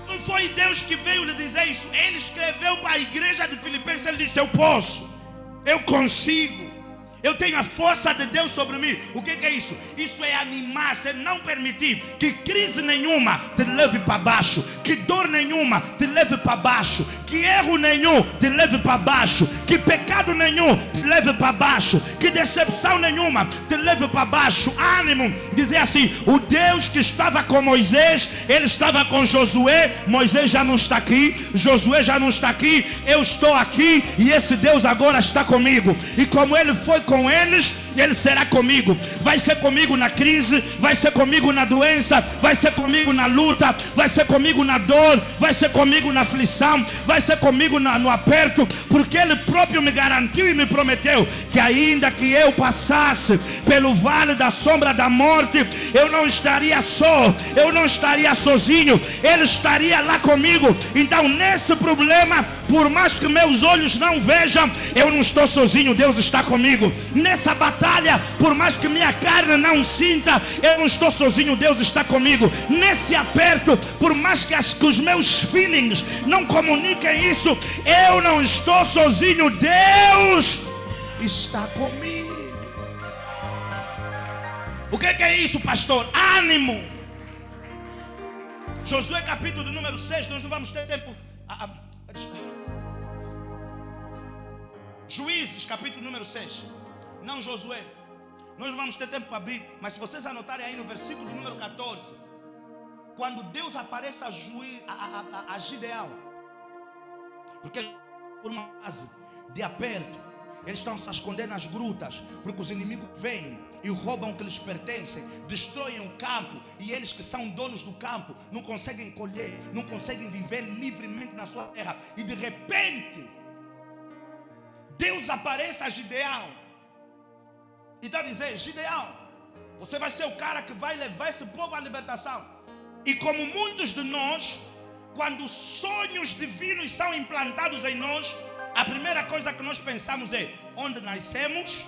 Não foi Deus que veio lhe dizer isso. Ele escreveu para a igreja de Filipenses, ele disse, eu posso, eu consigo. Eu tenho a força de Deus sobre mim. O que é isso? Isso é animar-se, é não permitir que crise nenhuma te leve para baixo, que dor nenhuma te leve para baixo, que erro nenhum te leve para baixo, que pecado nenhum te leve para baixo, que decepção nenhuma te leve para baixo. Ânimo, dizer assim, o Deus que estava com Moisés, ele estava com Josué. Moisés já não está aqui, Josué já não está aqui, eu estou aqui e esse Deus agora está comigo. E como ele foi com eles, ele será comigo. Vai ser comigo na crise, vai ser comigo na doença, vai ser comigo na luta, vai ser comigo na dor, vai ser comigo na aflição, vai ser comigo no aperto, porque ele próprio me garantiu e me prometeu que ainda que eu passasse pelo vale da sombra da morte, eu não estaria só, eu não estaria sozinho, ele estaria lá comigo. Então nesse problema, por mais que meus olhos não vejam, eu não estou sozinho, Deus está comigo. Nessa batalha, por mais que minha carne não sinta, eu não estou sozinho, Deus está comigo. Nesse aperto, por mais que os meus feelings não comuniquem isso, eu não estou sozinho, Deus está comigo. O que é isso, pastor? Ânimo. Josué capítulo número 6, nós não vamos ter tempo. Juízes capítulo número 6. Não Josué. Nós não vamos ter tempo para abrir, mas se vocês anotarem aí no versículo número 14, quando Deus aparece a Gideão, porque por uma fase de aperto, eles estão se a esconder nas grutas, porque os inimigos vêm e roubam o que lhes pertence, destroem o campo, e eles que são donos do campo não conseguem colher, não conseguem viver livremente na sua terra. E de repente Deus aparece a Gideão e está a dizer, Gideão, você vai ser o cara que vai levar esse povo à libertação. E como muitos de nós, quando sonhos divinos são implantados em nós, a primeira coisa que nós pensamos é onde nascemos,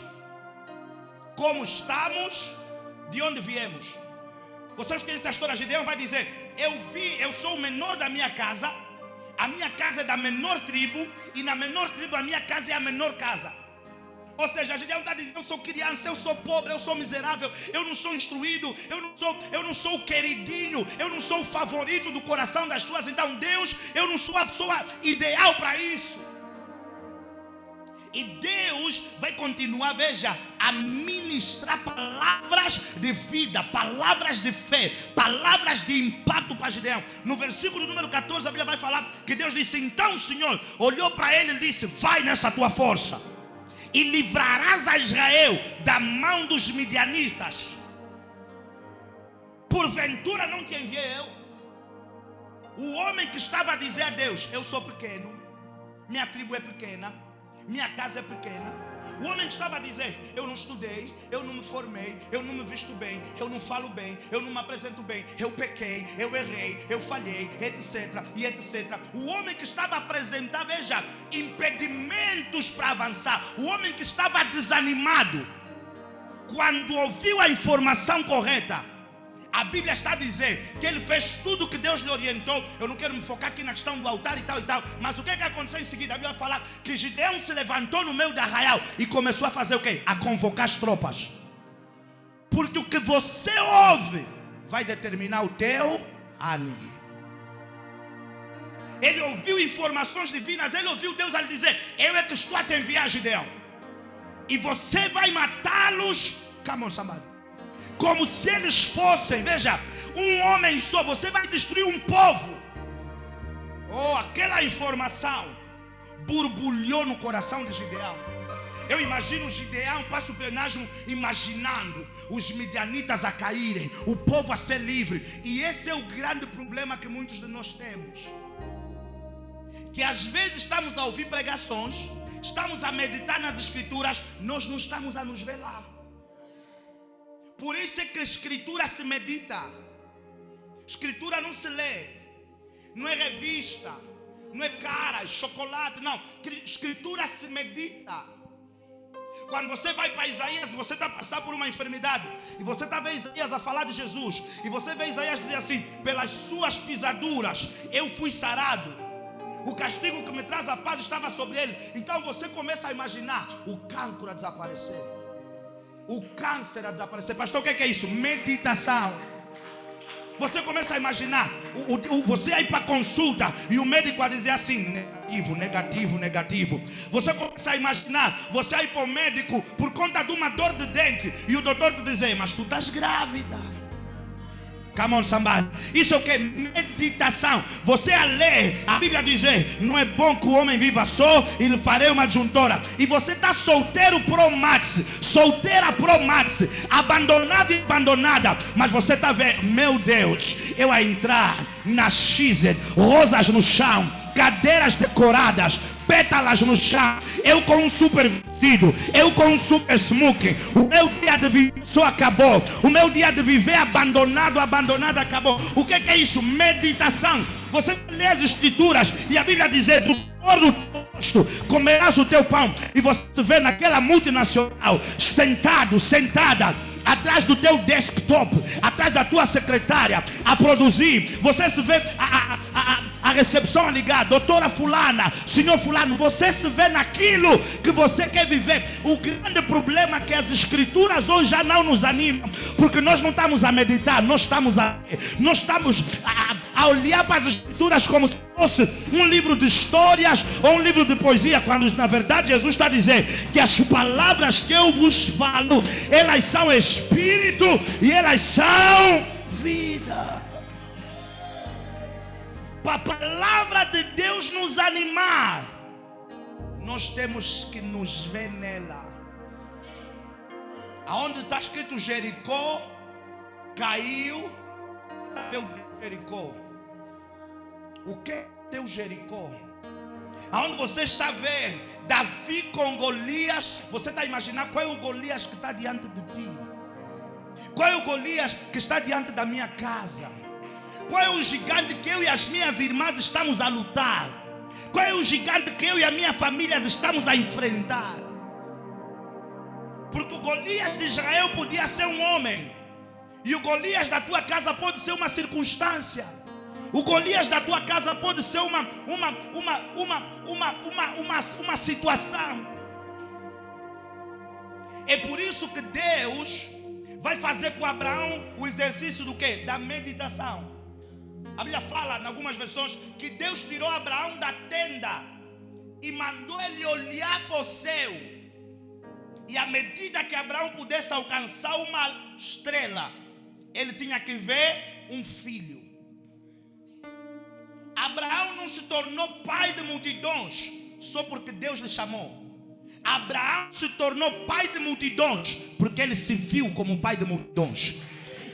como estamos, de onde viemos. Vocês conhecem a história? Gideão vai dizer, eu sou o menor da minha casa, a minha casa é da menor tribo, e na menor tribo a minha casa é a menor casa. Ou seja, Gideão está dizendo, eu sou criança, eu sou pobre, eu sou miserável, eu não sou instruído, eu não sou o queridinho, eu não sou o favorito do coração das pessoas. Então Deus, eu não sou a pessoa ideal para isso. E Deus vai continuar, veja, a ministrar palavras de vida, palavras de fé, palavras de impacto para Gideão. No versículo número 14 a Bíblia vai falar que Deus disse, então o Senhor olhou para ele e disse, vai nessa tua força e livrarás a Israel da mão dos midianitas. Porventura não te enviei eu? O homem que estava a dizer a Deus, eu sou pequeno, minha tribo é pequena, minha casa é pequena. O homem que estava a dizer, eu não estudei, eu não me formei, eu não me visto bem, eu não falo bem, eu não me apresento bem, eu pequei, eu errei, eu falhei, etc, e etc. O homem que estava a apresentar, veja, impedimentos para avançar. O homem que estava desanimado, quando ouviu a informação correta, A Bíblia está a dizer que ele fez tudo o que Deus lhe orientou. Eu não quero me focar aqui na questão do altar e tal. Mas o que aconteceu em seguida? A Bíblia vai falar que Gideão se levantou no meio do arraial e começou a fazer o quê? A convocar as tropas. Porque o que você ouve vai determinar o teu ânimo. Ele ouviu informações divinas. Ele ouviu Deus a lhe dizer: eu é que estou a te enviar, Gideão. E você vai matá-los. Come on, somebody. Como se eles fossem, veja, um homem só. Você vai destruir um povo. Oh, aquela informação borbulhou no coração de Gideão. Eu imagino Gideão, passa o plenário imaginando os midianitas a caírem, o povo a ser livre. E esse é o grande problema que muitos de nós temos. Que às vezes estamos a ouvir pregações, estamos a meditar nas escrituras, nós não estamos a nos velar. Por isso é que a escritura se medita. Escritura não se lê. Não é revista. Não é cara, chocolate. Não. Escritura se medita. Quando você vai para Isaías, você está passando por uma enfermidade. E você está vendo Isaías a falar de Jesus. E você vê Isaías dizer assim: pelas suas pisaduras eu fui sarado. O castigo que me traz a paz estava sobre ele. Então você começa a imaginar o cancro a desaparecer. O câncer a desaparecer. Pastor, o que é isso? Meditação. Você começa a imaginar você ir para consulta e o médico a dizer assim: negativo, negativo, negativo. Você começa a imaginar você ir para o médico por conta de uma dor de dente e o doutor te dizer: mas tu estás grávida. Come on, somebody. Isso é o que? Meditação. Você a ler a Bíblia dizer: não é bom que o homem viva só, e lhe farei uma adjuntora. E você está solteiro pro max, solteira pro max, abandonado e abandonada. Mas você está vendo: meu Deus, eu a entrar na X, rosas no chão, cadeiras decoradas, pétalas no chão, eu com um super vestido, eu com um super smoking. O meu dia de viver só acabou. O meu dia de viver abandonado acabou. O que é isso? Meditação. Você lê as escrituras e a Bíblia diz: do suor do teu rosto comerás o teu pão. E você se vê naquela multinacional sentada atrás do teu desktop, atrás da tua secretária, a produzir. Você se vê a recepção a ligar: doutora fulana, senhor fulano. Você se vê naquilo que você quer viver. O grande problema é que as escrituras hoje já não nos animam, porque nós não estamos a meditar, nós estamos a olhar para as escrituras como se fosse um livro de histórias ou um livro de poesia, quando na verdade Jesus está a dizer que as palavras que eu vos falo, elas são espírito e elas são vida. Para a palavra de Deus nos animar, nós temos que nos ver nela. Aonde está escrito Jericó caiu, Jericó. O que é teu Jericó? Aonde você está vendo Davi com Golias, você está a imaginar qual é o Golias que está diante de ti? Qual é o Golias que está diante da minha casa? Qual é o gigante que eu e as minhas irmãs estamos a lutar? Qual é o gigante que eu e a minha família estamos a enfrentar? Porque o Golias de Israel podia ser um homem, e o Golias da tua casa pode ser uma circunstância. O Golias da tua casa pode ser uma situação. É por isso que Deus vai fazer com Abraão o exercício do quê? Da meditação. A Bíblia fala em algumas versões que Deus tirou Abraão da tenda e mandou ele olhar para o céu. E à medida que Abraão pudesse alcançar uma estrela, ele tinha que ver um filho. Abraão não se tornou pai de multidões só porque Deus lhe chamou. Abraão se tornou pai de multidões porque ele se viu como pai de multidões.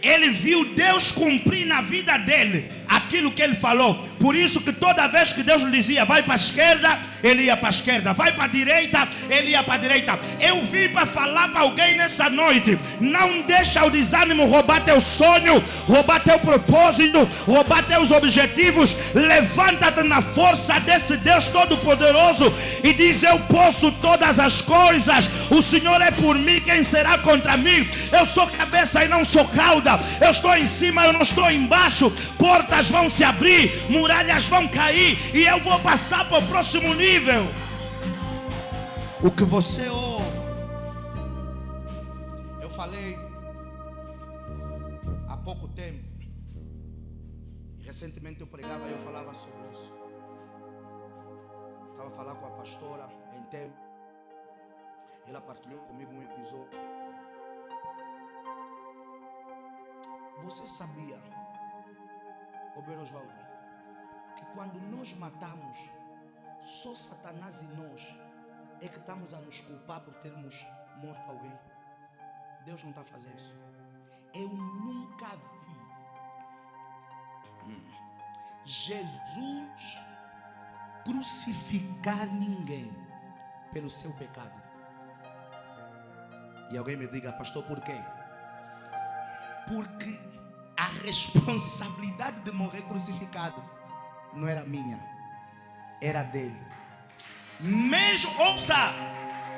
Ele viu Deus cumprir na vida dele aquilo que ele falou. Por isso que toda vez que Deus lhe dizia, vai para a esquerda, ele ia para a esquerda. Vai para a direita, ele ia para a direita. Eu vim para falar para alguém nessa noite. Não deixa o desânimo roubar teu sonho, roubar teu propósito, roubar teus objetivos. Levanta-te na força desse Deus Todo-Poderoso e diz, eu posso todas as coisas. O Senhor é por mim, quem será contra mim? Eu sou cabeça e não sou cauda. Eu estou em cima, eu não estou embaixo. Portas vão se abrir, muralhas vão cair e eu vou passar para o próximo nível. O que você ouve. Eu falei há pouco tempo, e recentemente eu pregava e eu falava sobre isso. Eu estava a falar com a pastora em tempo. Ela partilhou comigo um episódio. Você sabia, Roberto Osvaldo, que quando nós matamos, só Satanás e nós é que estamos a nos culpar por termos morto alguém? Deus não está a fazer isso. Eu nunca vi Jesus crucificar ninguém pelo seu pecado. E alguém me diga, pastor, por quê? Porque a responsabilidade de morrer crucificado não era minha, era dele. Mesmo, ouça,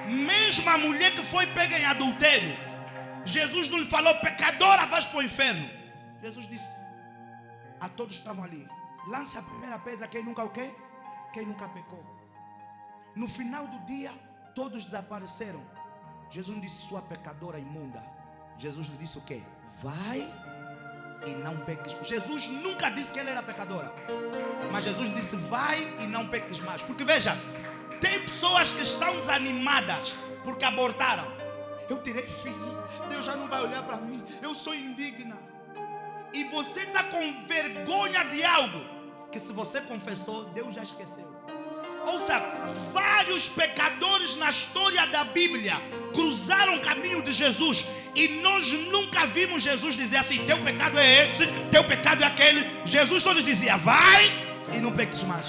mesmo a mulher que foi pega em adultério, Jesus não lhe falou, pecadora, vais para o inferno. Jesus disse a todos que estavam ali, lance a primeira pedra quem nunca o quê? Quem nunca pecou. No final do dia, todos desapareceram. Jesus disse, sua pecadora imunda. Jesus lhe disse o quê? Vai e não peques. Jesus nunca disse que ela era pecadora, mas Jesus disse, vai e não peques mais. Porque veja, tem pessoas que estão desanimadas porque abortaram. Eu tirei filho, Deus já não vai olhar para mim, eu sou indigna. E você está com vergonha de algo que, se você confessou, Deus já esqueceu. Ouça, vários pecadores na história da Bíblia cruzaram o caminho de Jesus e nós nunca vimos Jesus dizer assim, teu pecado é esse, teu pecado é aquele. Jesus só lhes dizia, vai e não peques mais.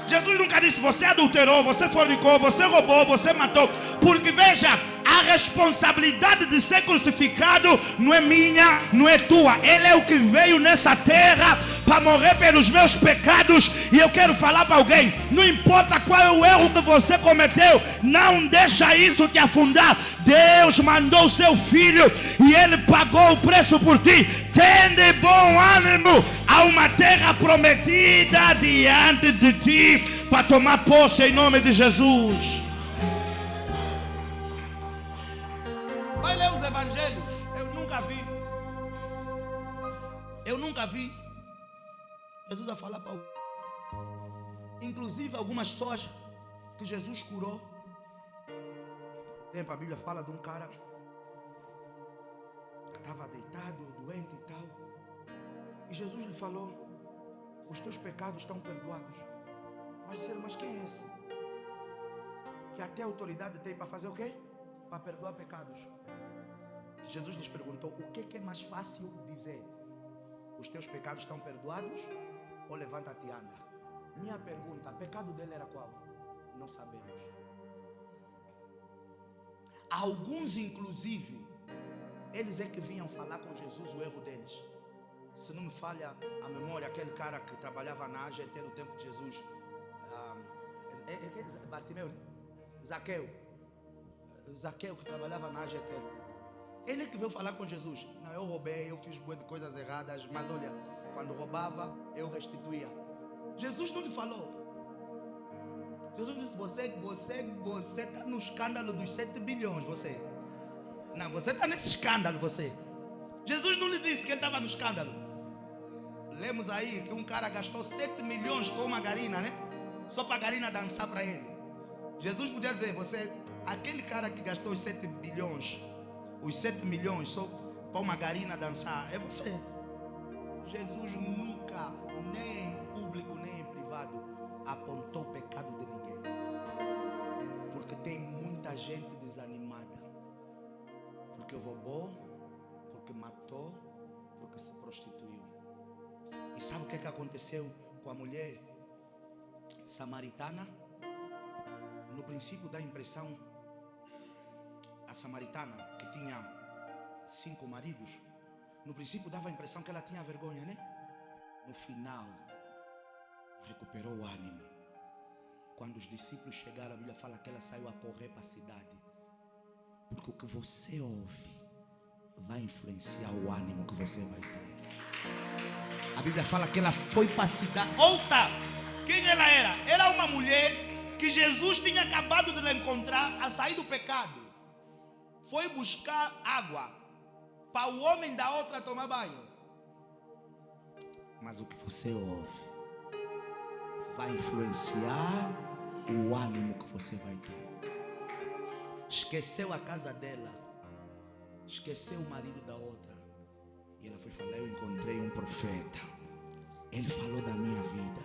Jesus nunca disse, você adulterou, você fornicou, você roubou, você matou. Porque veja, a responsabilidade de ser crucificado não é minha, não é tua. Ele é o que veio nessa terra para morrer pelos meus pecados. E eu quero falar para alguém, não importa qual é o erro que você cometeu, não deixa isso te afundar. Deus mandou o seu filho e ele pagou o preço por ti. Tende bom ânimo, há uma terra prometida diante de ti para tomar posse em nome de Jesus. Vai ler os evangelhos. Eu nunca vi Jesus a falar para inclusive algumas pessoas que Jesus curou. A Bíblia fala de um cara que estava deitado, doente e tal, e Jesus lhe falou, os teus pecados estão perdoados. Mas disseram, mas quem é esse? Que até a autoridade tem para fazer o quê? Para perdoar pecados. Jesus lhes perguntou, o que é mais fácil dizer? Os teus pecados estão perdoados? Ou levanta-te e anda? Minha pergunta, o pecado dele era qual? Não sabemos. Alguns, inclusive, eles é que vinham falar com Jesus o erro deles. Se não me falha a memória, aquele cara que trabalhava na AGT no tempo de Jesus, Bartimeu, né? Zaqueu que trabalhava na AGT. Ele é que veio falar com Jesus. Não, eu roubei, eu fiz boas coisas erradas, mas olha, quando roubava, eu restituía. Jesus não lhe falou. Jesus disse, você está no escândalo dos 7 bilhões, você. Não, você está nesse escândalo, você. Jesus não lhe disse que ele estava no escândalo. Lemos aí que um cara gastou 7 milhões com uma garina, né? Só para a garina dançar para ele. Jesus podia dizer, você, aquele cara que gastou os 7 bilhões, os 7 milhões só para uma garina dançar, é você. Jesus nunca, nem em público, nem em privado, apontou o pecado de ninguém. Porque tem muita gente desanimada. Porque roubou, porque matou, porque se prostituiu. E sabe o que aconteceu com a mulher samaritana? No princípio dá a impressão, a samaritana que tinha 5 maridos, no princípio dava a impressão que ela tinha vergonha, né? No final, recuperou o ânimo. Quando os discípulos chegaram, a Bíblia fala que ela saiu a correr para a cidade. Porque o que você ouve vai influenciar o ânimo que você vai ter. A Bíblia fala que ela foi para a cidade. Ouça, quem ela era? Era uma mulher que Jesus tinha acabado de encontrar a sair do pecado. Foi buscar água para o homem da outra tomar banho. Mas o que você ouve vai influenciar o ânimo que você vai ter. Esqueceu a casa dela, esqueceu o marido da outra, e ela foi falar: eu encontrei um profeta, ele falou da minha vida,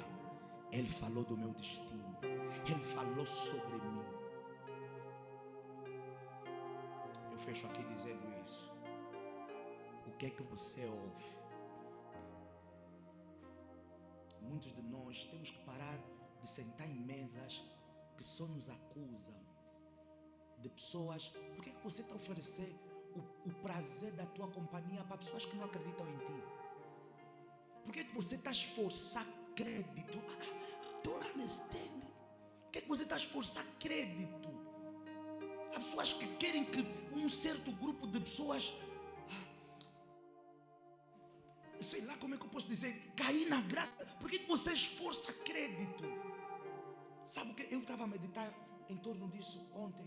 ele falou do meu destino, ele falou sobre mim. Eu fecho aqui dizendo isso. O que é que você ouve? Muitos de nós temos que parar de sentar em mesas que só nos acusam. De pessoas, por que você está a oferecer o prazer da tua companhia para pessoas que não acreditam em ti? Por que você está a esforçar crédito? Don't understand. Por que você está a esforçar crédito? Há pessoas que querem que um certo grupo de pessoas, sei lá como é que eu posso dizer, cair na graça. Por que você esforça crédito? Sabe o que? Eu estava a meditar em torno disso ontem.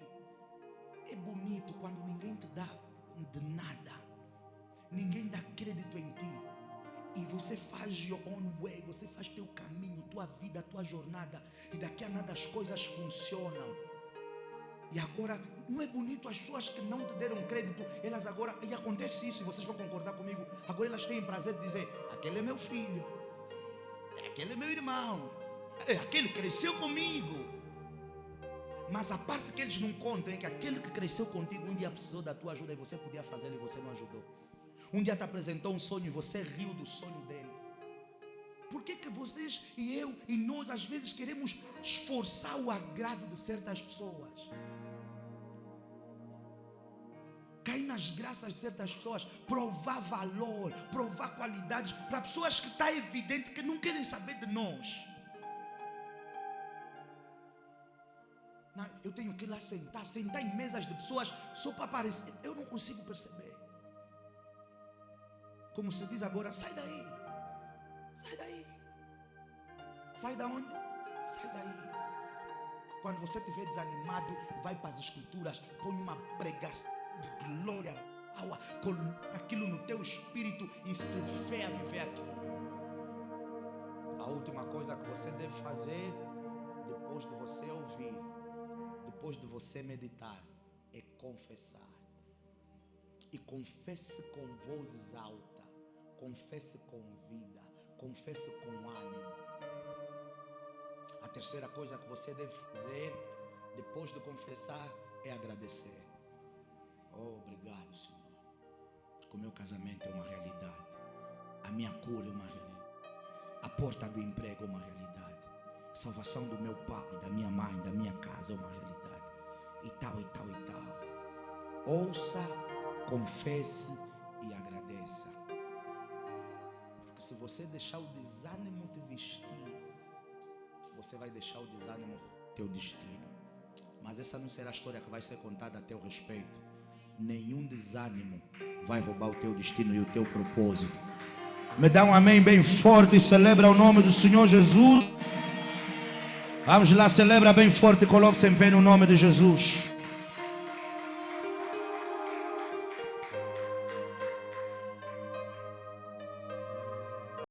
É bonito quando ninguém te dá de nada, ninguém dá crédito em ti, e você faz your own way, você faz teu caminho, tua vida, tua jornada, e daqui a nada as coisas funcionam. E agora, não é bonito as pessoas que não te deram crédito, elas agora, e acontece isso, e vocês vão concordar comigo, agora elas têm prazer de dizer: aquele é meu filho, aquele é meu irmão, aquele cresceu comigo. Mas a parte que eles não contam é que aquele que cresceu contigo um dia precisou da tua ajuda e você podia fazer e você não ajudou. Um dia te apresentou um sonho e você riu do sonho dele. Por que vocês e eu e nós às vezes queremos esforçar o agrado de certas pessoas? Cair nas graças de certas pessoas, provar valor, provar qualidades para pessoas que está evidente que não querem saber de nós. Não, eu tenho que ir lá sentar em mesas de pessoas só para aparecer. Eu não consigo perceber. Como se diz agora: sai daí. Sai daí. Sai da onde? Sai daí. Quando você estiver desanimado, vai para as escrituras, põe uma pregação de glória, coloca aquilo no teu espírito e se vê a viver aquilo. A última coisa que você deve fazer, depois de você ouvir, depois de você meditar, é confessar. E confesse com voz alta, confesse com vida, confesse com ânimo. A terceira coisa que você deve fazer, depois de confessar, é agradecer. Oh, obrigado, Senhor, porque o meu casamento é uma realidade, a minha cura é uma realidade, a porta do emprego é uma realidade, a salvação do meu pai, da minha mãe, da minha casa é uma realidade. E tal, e tal, e tal. Ouça, confesse e agradeça. Porque se você deixar o desânimo te vestir, você vai deixar o desânimo teu destino. Mas essa não será a história que vai ser contada a teu respeito. Nenhum desânimo vai roubar o teu destino e o teu propósito. Me dá um amém bem forte e celebra o nome do Senhor Jesus. Vamos lá, celebra bem forte e coloque-se em pé no nome de Jesus.